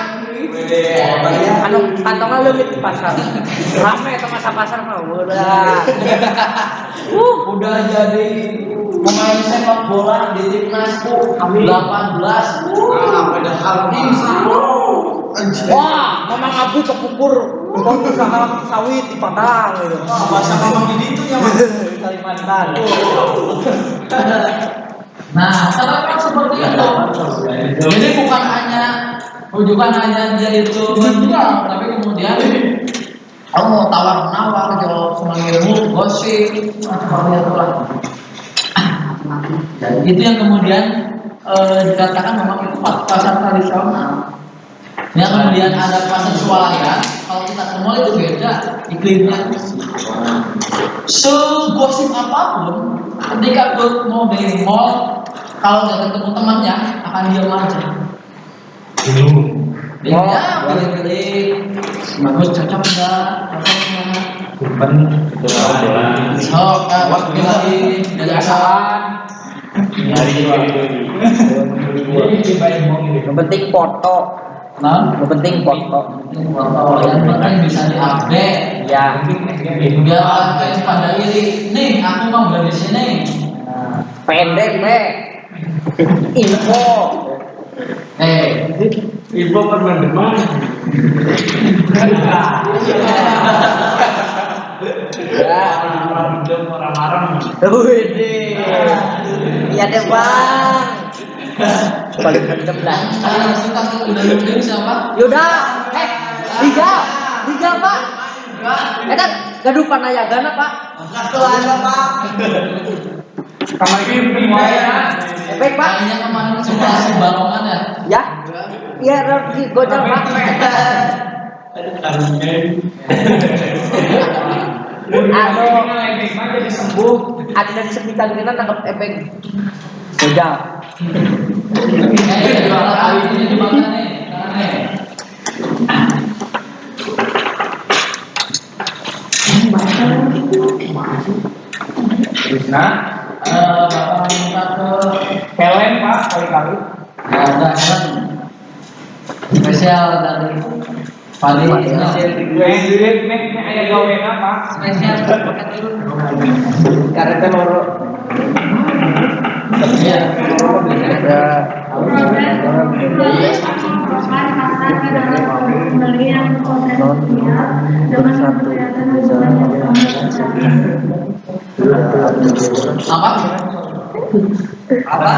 Anu kantongnya leumit di pasar. Rame eta masa pasar mah udah. Udah jadi pemain sepak bola di timnas 18. Wah, Mamang Abi kepupur usaha sawit di Padang gitu. Bahasa ngomong di itu ya Mas. Kalimantan. Nah, terdapat seperti itu. Jadi bukan hanya dia itu menjual, tapi kemudian kamu mau tawar menawar, jual semua ilmu, gosip, seperti itu lah. Dan itu yang kemudian dikatakan memang itu pasar tradisional. Yang kemudian ada pasar swalayan, kalau kita ke mall itu beda iklimnya. Segosip apapun, ketika mau dari mall, kalau nggak ketemu temannya akan diam aja. Ya, pilih-pilih, bagus cocok nggak, sok waktu lagi jalan. Yang penting foto. Yang penting foto. Yang penting bisa diupdate. Ya. Biar kalian pada iri. Nih, aku mau beli di sini. Pendek be. Info. Ibu pernah demam. Iya deh Bang. Paling mantep lah. Kalian suka udah siapa? Yuda. Liga Pak. Eta gaduh panayagana, Pak. Kamar ini Efek, Pak. Kayaknya kemarin simulasi balongan ya. Ya. Iya, di gocap, Pak. jadi sembuh. Ada dari sepikan kita tangkap efek gojal. Kayaknya jualan kali ini di mana nih? Nah, Bapak minta ke Helen Pak kali-kali. ada Helen spesial dari Fadil spesial Duit nih aya gaweana Pak. spesial pakai dulu. Karena teh loro. Iya. Proses pengelolaan pasar ke dalam pembelian potensial dengan memperlihatkan hubungan yang sama Apa?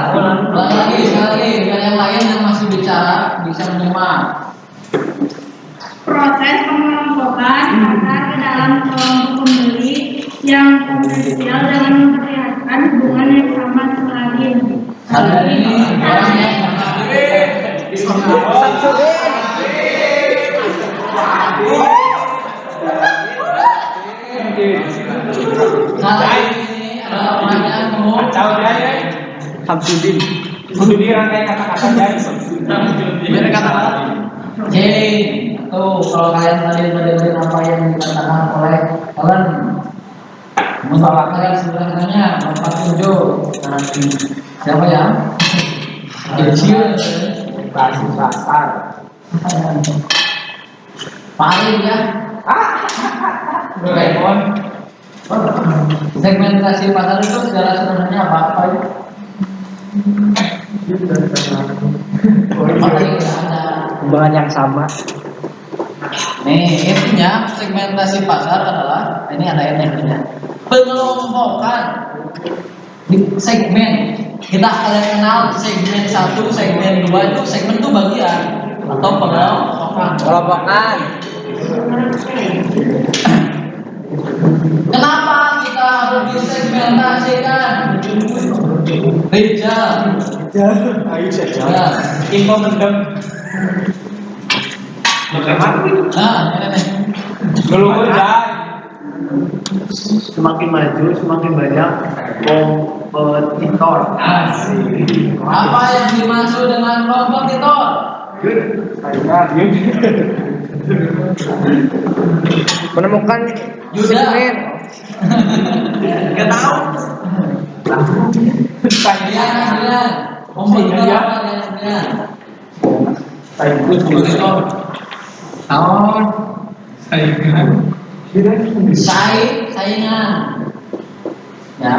Lagi sekali biar yang lain yang masih bicara bisa menyimak. proses pengelompokan pasar ke dalam kelompok pembeli yang potensial dengan memperlihatkan hubungan yang sama sekali. Ada ini orangnya kali ini ada orangnya kamu Kacau dia ya. Samsudin. Kudu di rangkai kata-kata jadi. biar kata Jane tuh kalau kalian tadi berdiri apa yang dikatakan oleh kalian menolak kalian sebenarnya 47 nanti siapa ya? Kecil Kasih pasar. paling ya Doraemon. segmentasi pasar itu segala sebenarnya apa ya? Paling ada. Hubungan yang sama. Nih, intinya segmentasi pasar adalah ini ada energinya. Pengelompokan di segmen. Kita kalian kenal segmen 1, segmen 2 itu segmen itu bagian atau pengelompokan. Kelompokan. Kenapa kita harus disegmentasikan? Rijal. Ayo saja. Ya. Info mendem. Nah, ini nih. Dulu udah. Semakin maju, semakin banyak kompetitor. Asik. Apa yang dimaksud dengan kompetitor? Menemukan Yuda. segmen. Gak tahu. Kalian, kompetitor apa kalian? Kompetitor. Tahun. Saingan. Ya.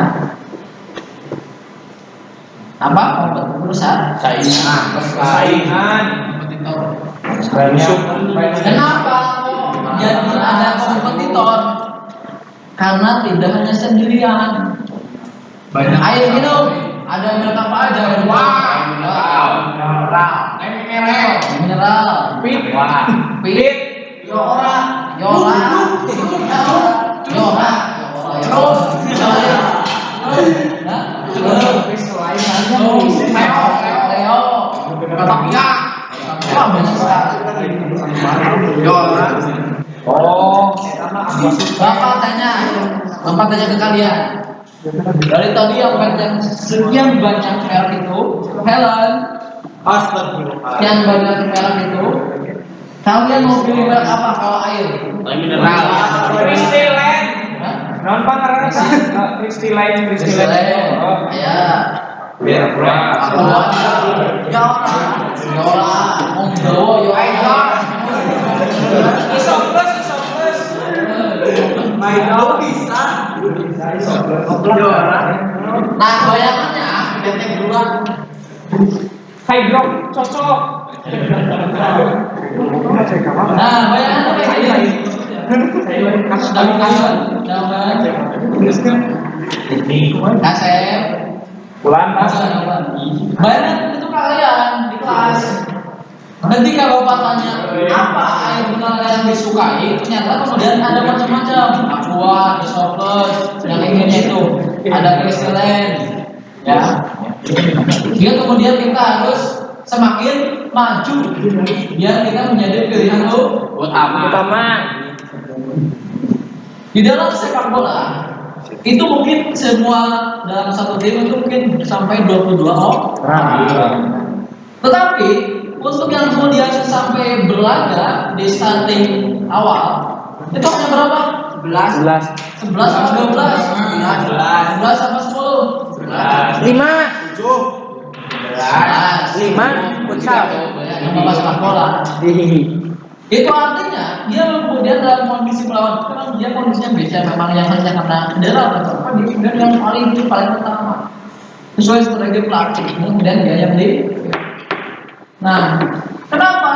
Apa? Perusahaan. Saingan. Saingan. Kompetitor. Banyak. Kenapa kok jadi ada kompetitor? Karena tidak hanya sendirian. Banyak. Air minum, ada merek apa aja? Mineral, Pit. pit, yora, Oh, Bapak tanya ke kalian. Dari tadi yang banyak sekian banyak merek itu, Helen, sekian banyak merek itu, kalian mau pilih merek apa kalau air? Mineral. Kristilen. Hah? Non pangaran Kristilen. Oh, Ya. biar Yora, Monggo, Yora. Isoples. Bisa. Nah, bayangannya benteng duluan. Hydro cocok. Nah, bayangannya kayak gini. Kasep. Bulan pas. Bayangan itu kalian di kelas. Ketika Bapak tanya apa air mineral yang disukai, ternyata kemudian ada macam-macam. Aqua, Isoplus, yang inginnya itu ada Crystalline, ya. Dia kemudian kita harus semakin maju biar kita menjadi pilihan utama. Di dalam sepak bola itu mungkin semua dalam satu tim itu mungkin sampai 22 orang. Tetapi untuk yang kemudian sampai berlaga di starting awal itu hanya berapa? 11 sama 12 11 sama 10 5 futsal yang Bapak sepak bola. Itu artinya dia kemudian dalam kondisi melawan itu kan dia kondisinya beda memang yang hanya karena cedera atau apa dia kemudian yang paling utama sesuai strategi pelatih kemudian dia yang di. Nah, kenapa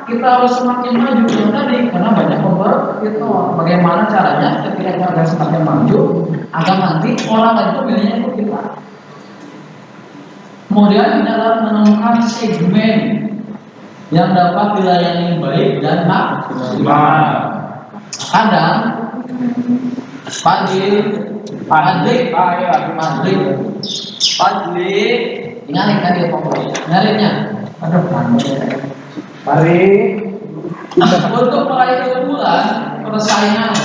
kita harus semakin maju yang tadi? Karena banyak faktor itu bagaimana caranya ketika kita akan semakin maju agar nanti orang lain itu milihnya itu kita. Kemudian dalam menemukan segmen yang dapat dilayani baik dan maksimal. Kadang Padlik, ingat tadi pokoknya, nyarinya. Aduh, untuk meraih keunggulan persaingan.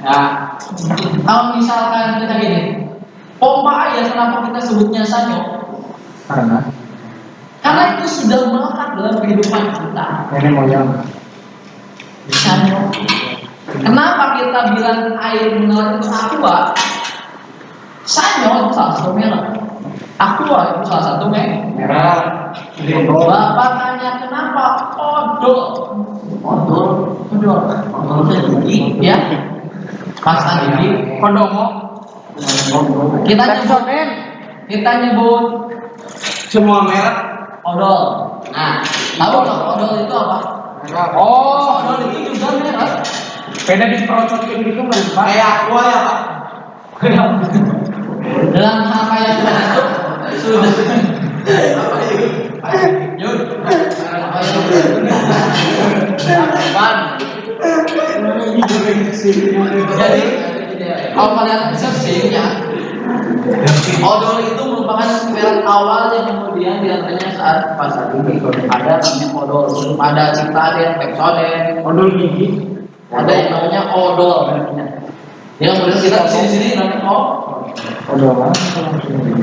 Ya, kalau misalkan kita gini, pompa air kenapa kita sebutnya sanyo? Karena itu sudah melekat dalam kehidupan kita. Nenek moyang. Sanyo. Kenapa kita bilang air mineral itu aqua? Sanyo itu salah satu merek. Aqua itu salah satu merek. Bapak tanya kenapa odol gigi ya? Pasta gigi, kondomo. Kita nyebut Semua merek. odol. Nah, tahu nggak odol itu apa? Oh, odol itu juga merek. Beda diprototin gitu nggak Pak? Kayak aqua ya Pak. Dalam hal kayak itu sudah. Yuk, apa jadi kalau kalian searching ya, odol itu merupakan merek awal yang kemudian diantaranya saat pasar ini ada namanya odol, ada Citadel, Pepsodent, Odol gigi. ada yang namanya odol mereknya. Yang kemudian kita sini namanya Odol apa?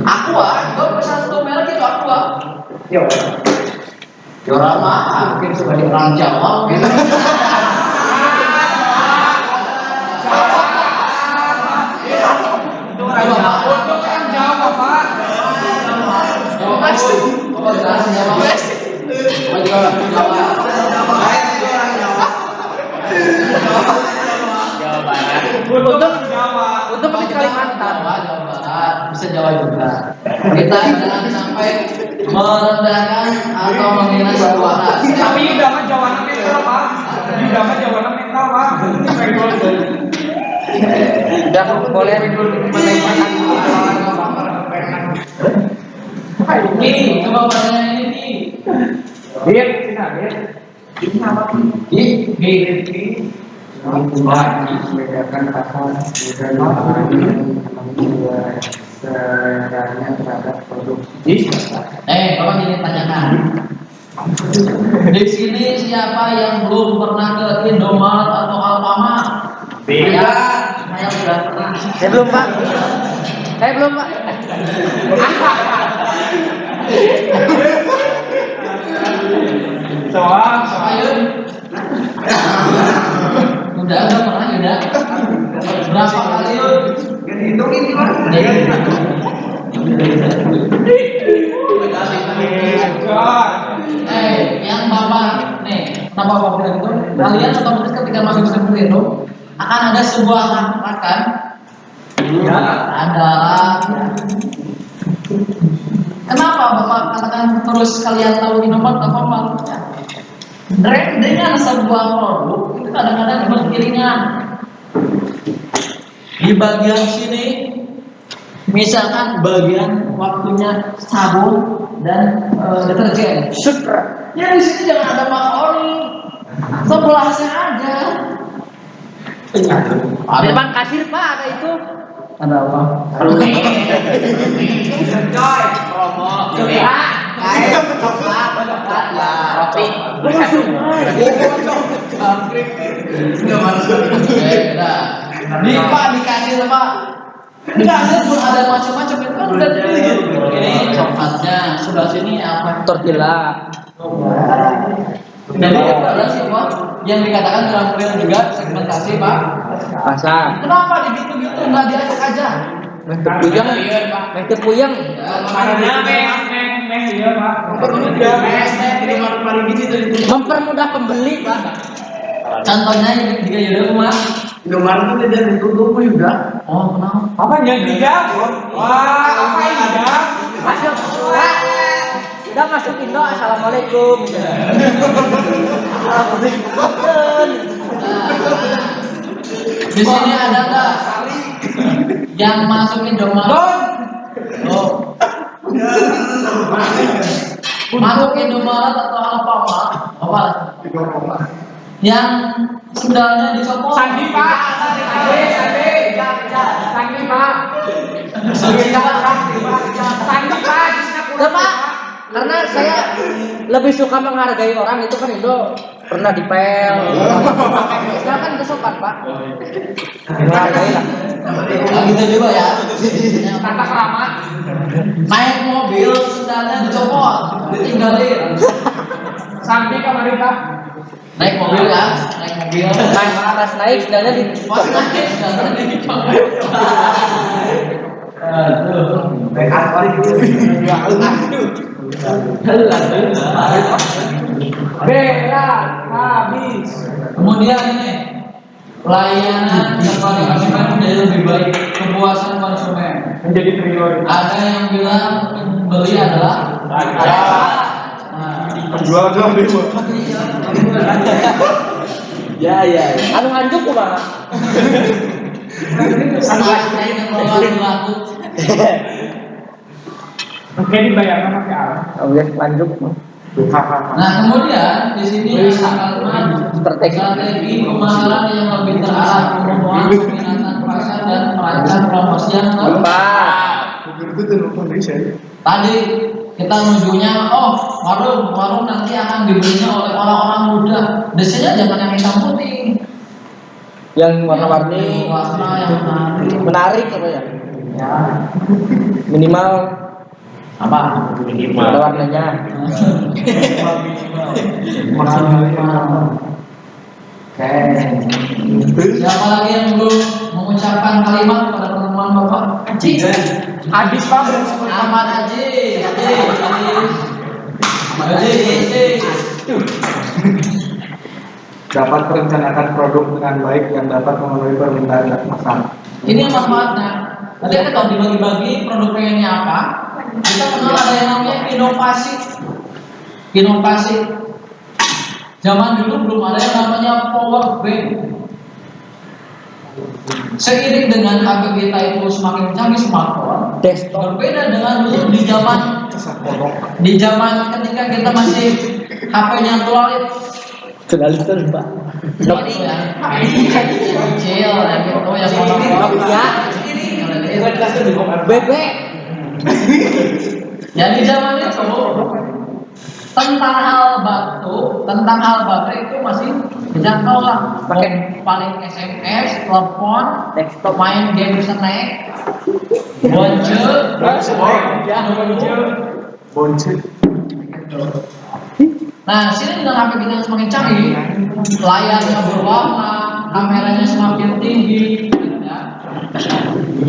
Aqua, itu satu merek itu Aqua. Yo. Yorama, mungkin sebagai orang Jawa gitu. Untuk yang Jawa Pak. Jawa pasti. Apa jelasin Jawa pasti? Apa Jawa? untuk di Kalimantan. Jawa Barat, bisa Jawa juga. Kita jangan sampai merendahkan atau menghina sebuah ras. Tapi udah mah Jawana mental Pak. Udah mah Jawana mental Pak. Udah boleh Ini coba pertanyaan ini. Dit, Cina, Dit. Membedakan pasar seranya terhadap produksi. Bapak jadi tanyakan. Di sini siapa yang belum pernah ke Indomaret atau Alfamart? Ya, saya sudah pernah. Saya belum Pak. Ayo. Udah pernah udah. Berapa kali yuk? Hitung ini Pak. Yang bapak nih, kenapa bapak bilang itu? Kalian otomatis ketika masuk seperti itu akan ada sebuah rakan. Ya, ada. Kenapa bapak katakan terus kalian tahu Indomaret apa apa? Dengan sebuah produk itu kadang-kadang berkiringan. Di bagian sini Misalkan bagian waktunya sabun dan deterjen. Super. Ya di sini jangan ada makaroni. Sebelasnya aja. Di depan kasir Pak ada itu. Ada apa? Joy, promo. Coklat, kain, coklat, roti. Nih Pak dikasih sama. Enggak ada macam-macam itu kan udah dipilih. Ini coklatnya, sebelah sini apa? Tortilla. Jadi ada sih Pak yang dikatakan dalam kuliah juga segmentasi Pak. Pasar. Kenapa digitu-gitu nggak diajak aja? Meh tepuyeng. Meh tepuyeng. Karena meh iya Pak. Mempermudah pembeli Pak. Contohnya yang tiga yaudah Mas. Kemarin tuh dia ditutup juga. Oh kenapa? Apa yang tiga? Wah, apa ini ya? Masuk. Pak. Sudah masuk Indo. Assalamualaikum. Di sini ada nggak yang masukin Indomaret? Oh. Masuk Indomaret atau Alfamart? Apa? Yang sendalnya dicopot. Sandi Pak. Sandi Pak. Sandi Pak. Udah Pak. Karena saya lebih suka menghargai orang itu kan Indo pernah dipel. Sekarang kan kesopan Pak. Menghargai lah. Nah, gitu juga ya. Tata kerama. Naik mobil sendalnya dicopot, ditinggalin. Sandi kamari Pak. Naik mobil ya, naik mobil. Pas naik sendalnya di Pas naik sendalnya dicopot. Bela habis. Kemudian ini layanan yang paling konsumen menjadi lebih baik, kepuasan konsumen. Menjadi prioritas. Ada yang bilang pembeli adalah raja. Nah, Penjual doang deh. Ya. Anu nganjuk kumaha? saatnya yang berlaku. Oke dibayarkan pakai alat. Oke, lanjut. Nah kemudian di sini ada kalimat strategi pemasaran yang lebih terarah, memenuhi peminatan pasar dan merancang promosi yang tepat. Tadi kita menujunya, warung nanti akan dibelinya oleh orang-orang muda. Desinya jangan yang hitam putih, Yang warna-warni warna yang menarik. menarik apa ya? Ya, Minimal apa? ada warnanya. Oke. Siapa lagi yang belum mengucapkan kalimat pada pertemuan Bapak? Haji. Habis Pak. Ahmad Haji. Dapat merencanakan produk dengan baik yang dapat memenuhi permintaan masyarakat. Ini yang manfaatnya. Tadi kita kalau dibagi-bagi produk pengennya apa? Kita kenal ada yang namanya inovasi. Inovasi. Zaman dulu belum ada yang namanya power bank. Seiring dengan HP kita itu semakin canggih smartphone, Desktop. berbeda dengan dulu di zaman ketika kita masih HP-nya tualit. Kenalitan Pak. Nokia kecil yang itu yang Nokia. Bebek. Jadi zaman itu tentang hal baterai itu masih dijangkau lah. Pakai paling SMS, telepon, desktop. main game snack, bonce, Bonce. Nah, sini dengan HP kita yang semakin canggih, layarnya berwarna, kameranya semakin tinggi, ya.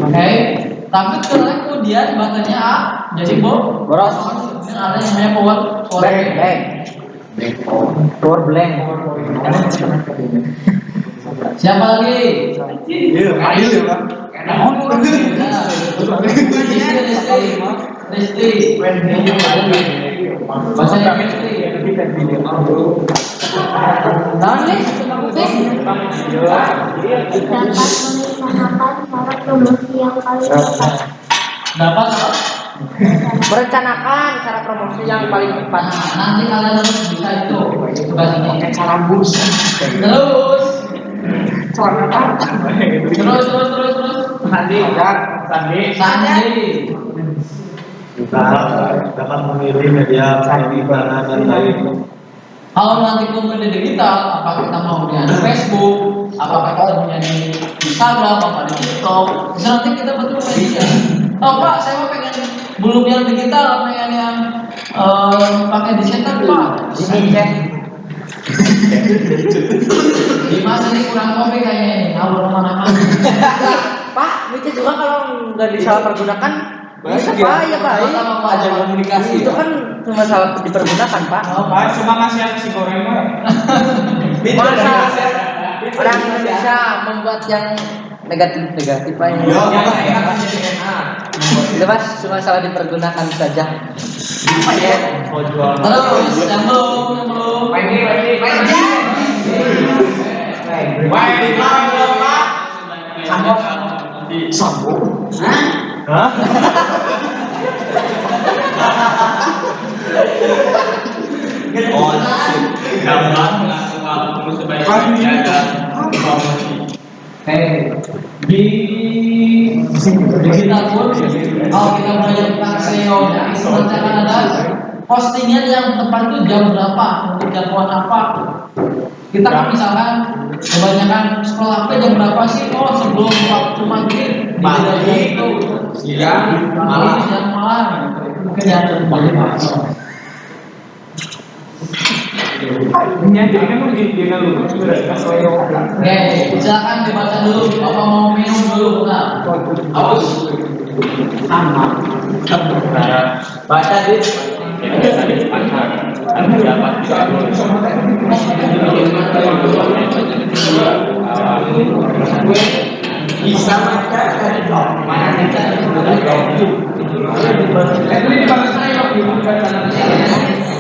Oke. Tapi kemudian baterainya jadi boros. Ada yang namanya power Blank. Power blank. Siapa lagi? Iya, adil ya, Pak. Risti. Bahasa Risti. Tahan nih, Dapat mengusahakan cara promosi yang paling tepat. Dapat apa? Merencanakan cara promosi yang paling tepat. Nah, nanti kalian harus bisa itu. Pakai Cara bursa. Terus. Terus. Sandi, Sandi. Kita dapat memilih media pemberitaan dan lain. Kalau nanti konten digital, apa kita mau di Facebook, apakah kita punya di Instagram, apa di TikTok, bisa nanti kita bentuk media. Oh Pak, saya mau pengen belum yang digital, pengen yang pakai dicetak Pak. Ini cek. Dimas ini kurang kopi kayaknya ini, ngawur kemana-mana. Pak, itu juga kalau nggak disalahpergunakan bisa Pak, ya Pak. Aja komunikasi. Itu kan cuma salah dipergunakan Pak. Pak, cuma ngasih nasi goreng mah. Masa orang Indonesia membuat yang negatif Pak. Itu Mas, cuma salah dipergunakan saja. Terus yang belum. Hah? Di digital pun kalau kita belajar tentang SEO dan selanjutnya akan ada postingan yang tepat itu jam berapa untuk jadwal apa. Kita kan misalkan kebanyakan scroll HP jam berapa sih? Oh sebelum waktu maghrib itu siang malam mungkin yang terbalik. Jadi kan mungkin dia lu. Oke, silakan dibaca dulu. Bapak mau minum dulu, nah. Haus. Sama. Baca dit. Bisa baca dari mana kita itu di bahasa saya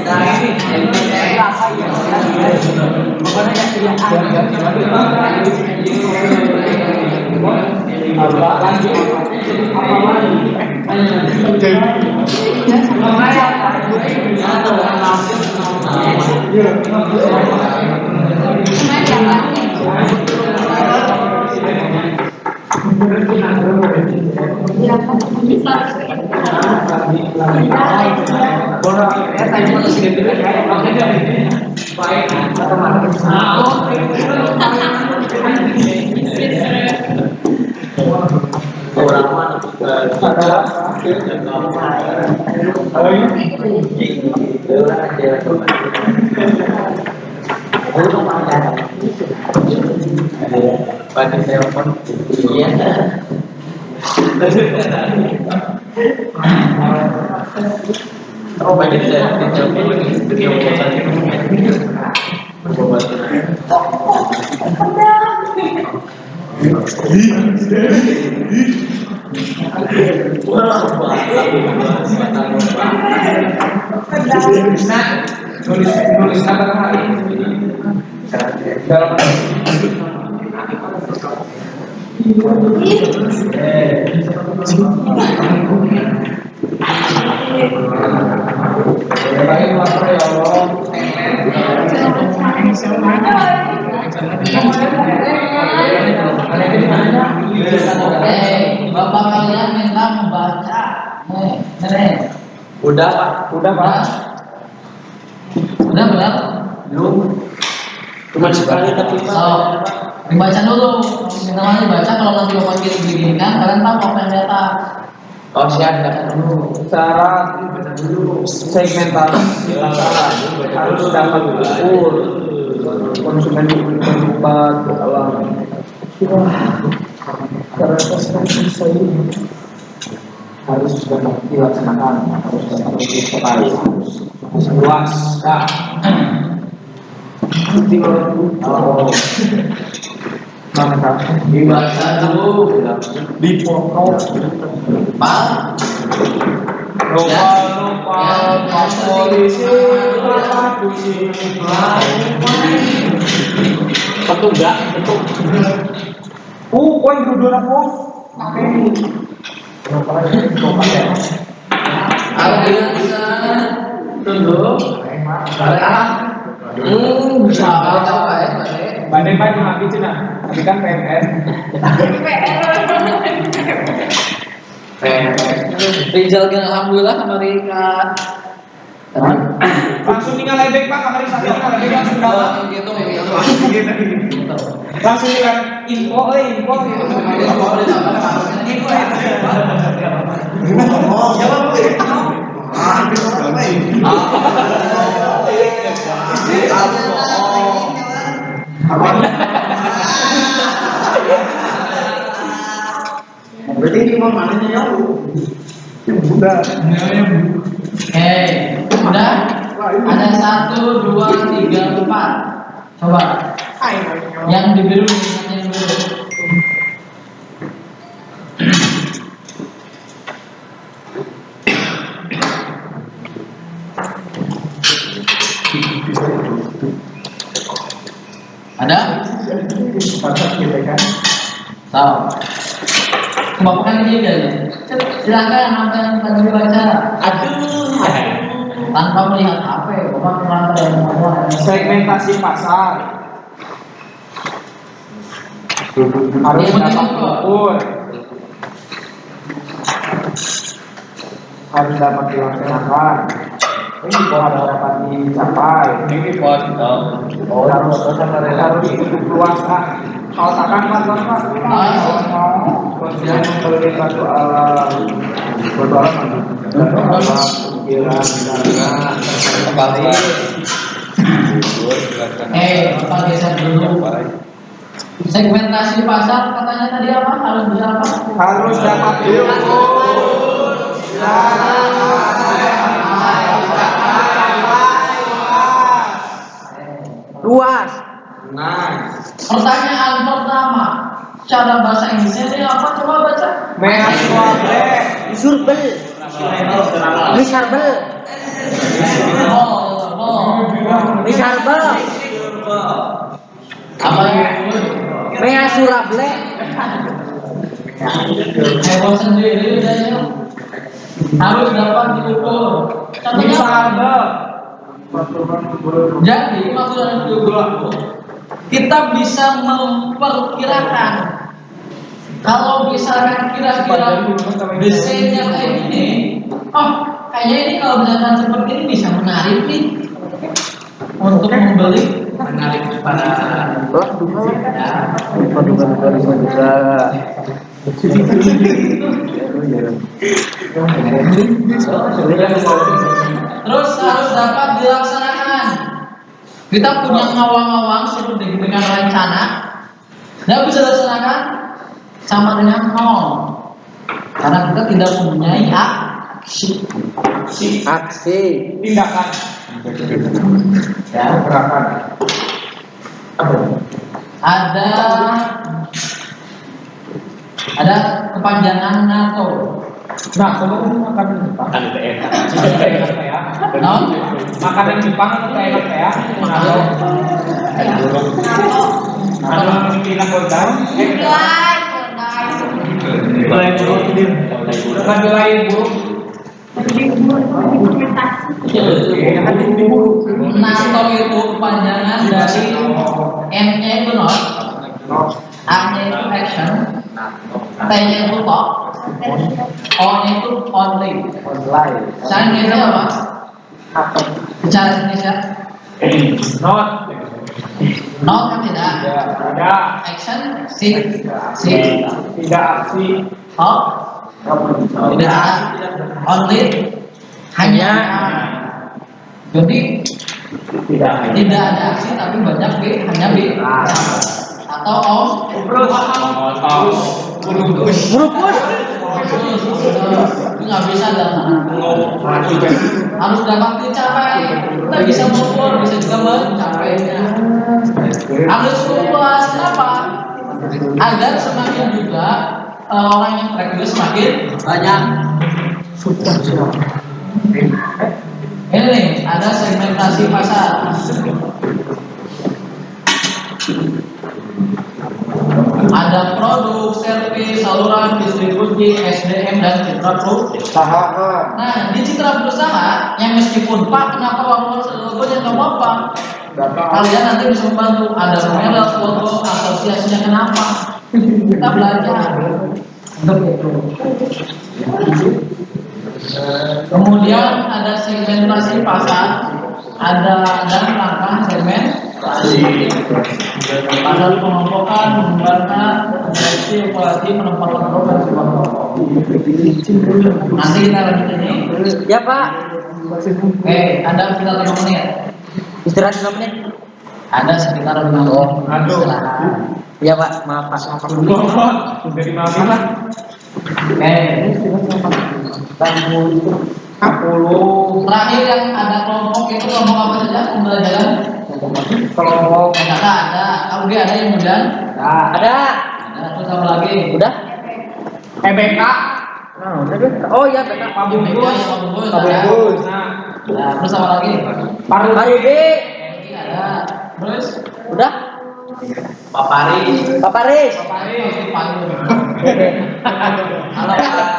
nah ini pakai telepon iya oh pakai telepon Nulis kata hari dalam baik lapar ya Allah. Bapak kalian minta membaca. Udah Pak. Udah belum? Belum. Cuma sekali tapi So, dibaca dulu. Namanya dibaca kalau nanti bapak kirim-kirimkan, kalian tahu apa yang data. oh siap dulu. Cara segmentasi harus dapat ukur konsumen tempat dalam cara segmentasi ini harus dapat dilaksanakan, harus dapat diketahui, harus luas. Dibaca dulu. Dipotong. Pak. Lupa polisi Betul enggak? Betul. poin duduk aku. Alhamdulillah bisa tunduk. Bisa apa ya? Bandai Pak cuma habis nah. Tapi kan PMN. Rizal kan alhamdulillah kemarin Kak. Langsung tinggal lebek Pak, kamar satu tinggal lebek langsung dalam. Gitu. Langsung tinggal info gitu. Berarti ini mau mananya ya? Udah. Udah? Ada 1, 2, 3, 4. Coba. Yang di biru ingat yang biru. Ada? Tahu. Kebapakan ini aja ya. Silakan apa yang tadi dibaca. Aduh. Tanpa melihat HP, bapak melantar yang ngomong. Segmentasi pasar. Harus dapat ukur. Harus dapat dilaksanakan. Ini harus dapat dicapai. Ini harus luas Pak. Kalau takkan Pak. Kemudian membeli batu alam. Batu alam pikiran kembali. Bapak geser dulu. Segmentasi pasar katanya tadi apa? Harus bisa apa? Harus dapat diukur. Luas. Pertanyaan pertama, cara bahasa Inggrisnya ini apa? Coba baca. Miserable. Miserable. Miserable. Apa ya? Measurable. Heboh sendiri udah ya. Harus dapat diukur. Contohnya jadi maksud dari diukur aku, kita bisa memperkirakan kalau misalkan kira-kira desainnya kayak gini, kayaknya ini kalau misalkan seperti ini bisa menarik nih untuk membeli, menarik para terus harus dapat dilaksanakan. Kita punya ngawang-ngawang seperti dengan rencana, nggak bisa dilaksanakan sama dengan nol, karena kita tidak mempunyai Aksi. Tindakan. ya. Gerakan. Ada kepanjangan NATO. Nah, kalau makan Jepang, makanan Jepang atau enak ya? Kalau bilang Goldan, mulai buruk, bukan mulai buruk. NATO itu kepanjangan dari N-nya itu not, A-nya itu action, T-nya itu talk, O-nya itu only. Cara Indonesia apa? Bicara Indonesia? Not kan tidak. Ada. Action, sit. Tidak aksi. Talk, tidak. Only, hanya. Jadi tidak ada aksi tapi banyak B, hanya B. Atau om, nggak bisa dalam harus dapat dicapai. Kita bisa mengukur, bisa juga mencapainya. Harus luas, kenapa? Agar semakin juga orang yang track juga semakin banyak. Ini nih, ada segmentasi pasar. Ada produk, servis, saluran, distribusi, SDM, dan citra perusahaan. Nah, di citra perusahaan, yang meskipun Pak, kenapa logonya nggak apa? Kalian nanti bisa membantu. Ada merek, logo, asosiasinya kenapa? Kita belajar. Kemudian ada segmentasi pasar, ada dalam rangka segmentasi. Ada pengelompokan, menggambarkan, seleksi, evaluasi, penempatan program sebuah kelompok. Nanti kita lanjut ini. Ya Pak. Oke, ada sekitar 5 menit. Istirahat 5 menit. Ada sekitar 5 menit. Istirahat. Ya Pak, maaf Pak. Dari mana? Oke. 40. Terakhir yang ada kelompok itu kelompok apa saja pembelajaran? Kelompok ada. Kalau dia ada yang kemudian? Ada. Terus apa lagi? Udah? EBK. Nah, udah deh. Oh iya benar. Pabungkus. Pabungkus. Nah, terus apa lagi? Paru B. Ada. Terus? Udah? Paparis. Paparis. Halo Pak.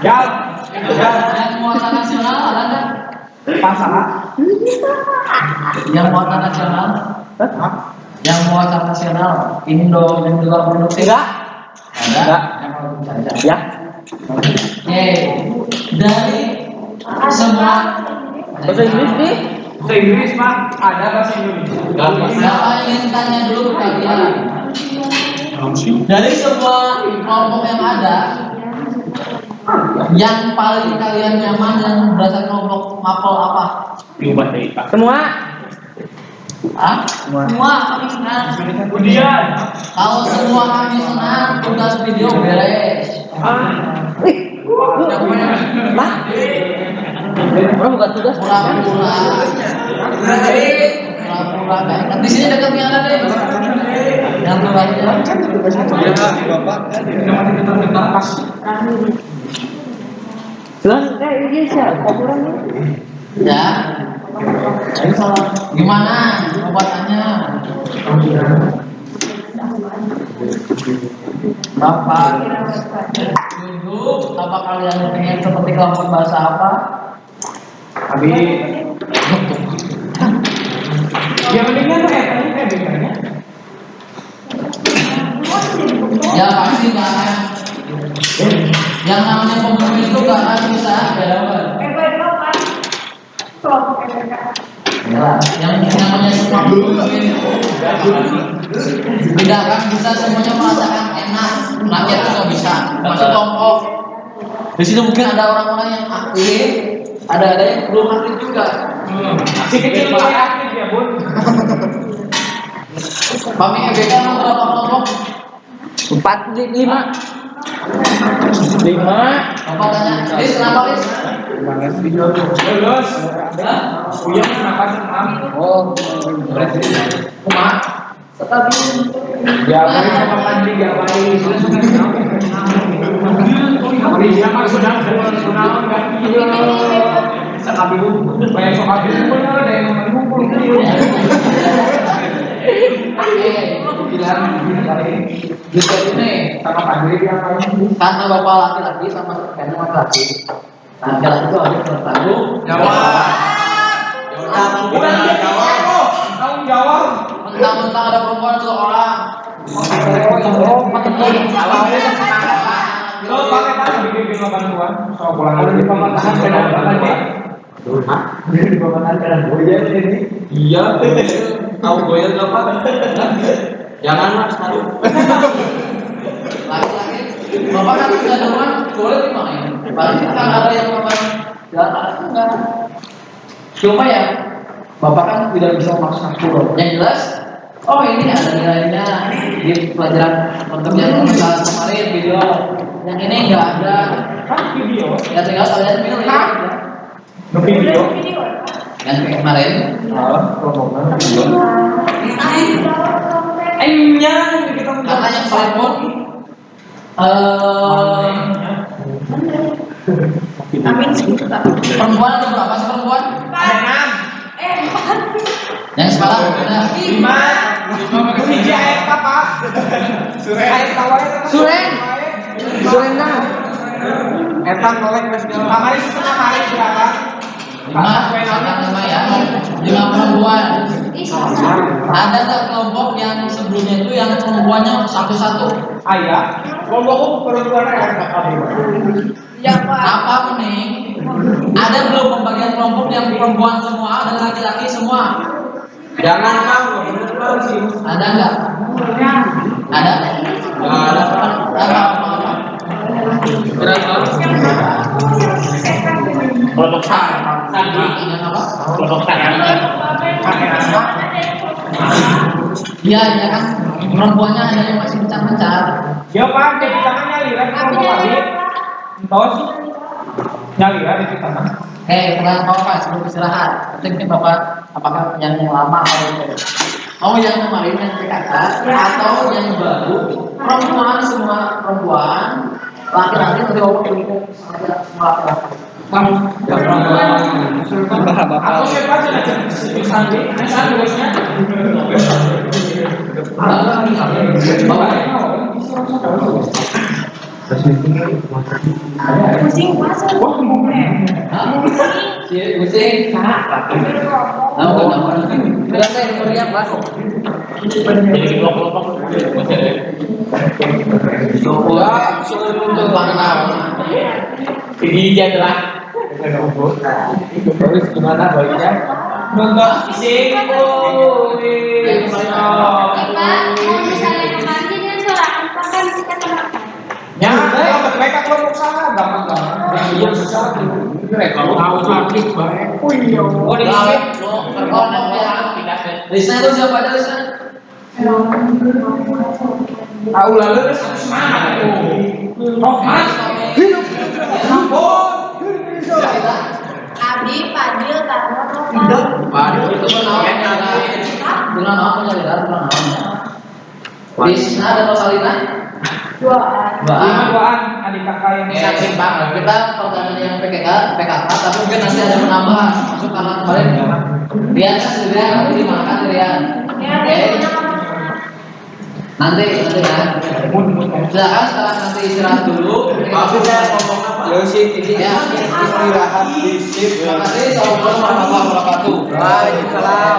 Yang muatan nasional ada nggak? Yang muatan nasional? Yang muatan nasional Indo dan juga produktif? Enggak. Ada. Yang produktif saja. Ya. Oke. Dari semua Bahasa Inggris nih? Bahasa Inggris Pak, ada bahasa Indonesia. Siapa ingin tanya dulu ke kalian? Dari semua kelompok yang ada, yang paling kalian nyaman yang berasal kelompok mapel apa? Semua. Hah? Semua kami senang. Kemudian Kalau semua kami senang, tugas video beres. Pak. Orang bukan tugas. Pura-pura. Pura-pura. Di sini dekat yang ada deh. Yang tugasnya. Ya. Gimana obatannya? Bapak duduk, apa kalian pengen seperti kelompok bahasa apa? yang pentingnya tuh EBK-nya. Ya pasti kan. Yang namanya pemimpin itu gak akan bisa beda. Kelompok EBK. Ya, yang namanya semua pemimpin itu tidak akan bisa semuanya merasakan enak. Rakyat itu nggak bisa. Masih kelompok. Di situ mungkin ada orang-orang yang aktif, ada yang belum aktif juga. Si kecil mulai aktif ya Bun. Kami EBK berapa kelompok? 4, 5. Bapak tanya, Lis kenapa Lis? Lulus. Hah? Uya kenapa senang? Oh. Kuma? Sekali. Ya, baik sama Pandi, ya baik. Dia mah sudah ganti. Sekali banyak soal itu punya ada yang mengumpul. Bilang gitu ini Sama Pandi dia apa ini? karena bapak laki-laki sama karena laki-laki. Nah, laki-laki itu harus bertanggung Jawab. Bukan dia jawab. Tanggung jawab. Mentang-mentang ada perempuan seorang. Lo pakai tangan bikin bantuan. Soal pulang lagi pakai tangan beda lagi. Di bawah tangan goyang ini. Iya. Tahu goyang apa? Jangan mas taruh. Laki-laki, bapak kan sudah ada orang boleh dimain. Paling kita ada yang bapak jalan enggak. Cuma ya, bapak kan tidak bisa memaksa pulau. Yang jelas, oh ini ada nilainya di pelajaran pertemuan kita kemarin video. Yang ini enggak ada. Kan video. Ya tinggal kalian pilih. Video. Yang kayak kemarin. Karena yang paling pun perempuan ada berapa sih perempuan? Ada 6. Yang sekarang ada 5 hiji aya apa? Aya kawae Suren. Surena. eta kolek geus kamari setengah hari berapa? 5 ya, 5 perempuan. Ada nggak kelompok yang sebelumnya itu yang perempuannya satu-satu? Aya. Kelompok perempuan aya Apa mending? Ada belum pembagian kelompok yang perempuan semua dan laki-laki semua? Jangan Kang, bener sih. Ada nggak? Ada? Ada apa? Berapa? Kelompok sandi. Dengan apa? Kelompok sandi. Iya, ya kan. Perempuannya ada yang masih mencar-mencar. Ya Pak, jadi tangannya lihat kelompok tadi. Entos. Nyali ya di tangan. Bukan apa-apa sebelum istirahat. Penting Bapak apakah yang lama atau yang kemarin yang PKK atau yang baru? Perempuan semua perempuan, laki-laki nanti ngomong semua laki-laki. Aku siapa aja sandi? Sandi bosnya. Pusing masuk. Pusing. Bilang saya meriam Mas. Jadi kelompok-kelompok. Ini jadilah. Terus gimana baiknya? Enggak sih, Ipa, mau misalnya kemarin dia seorang apa kan kita teman. Ya, mereka kelompok sana gampang-gampang. Iya, susah. Kalau tahu sakit baik. Oh iya. Oh, di sini. Kelompok yang Risna itu siapa aja Risna? Tahu lalu semangat tuh. Oh, Mas. Hidup. Ampun. Abi, Fadil, Tarno, Waduh, itu dengan namanya lihat dengan namanya. Risna dan Rosalina. Duaan adik kakak yang Ya, simpang. Kita pertanyaan yang PKK, tapi mungkin nanti ada penambahan. Masuk karena kemarin Rian kan sendirian, nanti dimakan Rian. Oke. Nanti ya. Silakan sekarang nanti istirahat dulu. Maksud saya ngomong apa? Ya sih, ini Ya. istirahat di sip. Terima kasih. Assalamualaikum warahmatullahi wabarakatuh. Waalaikumsalam.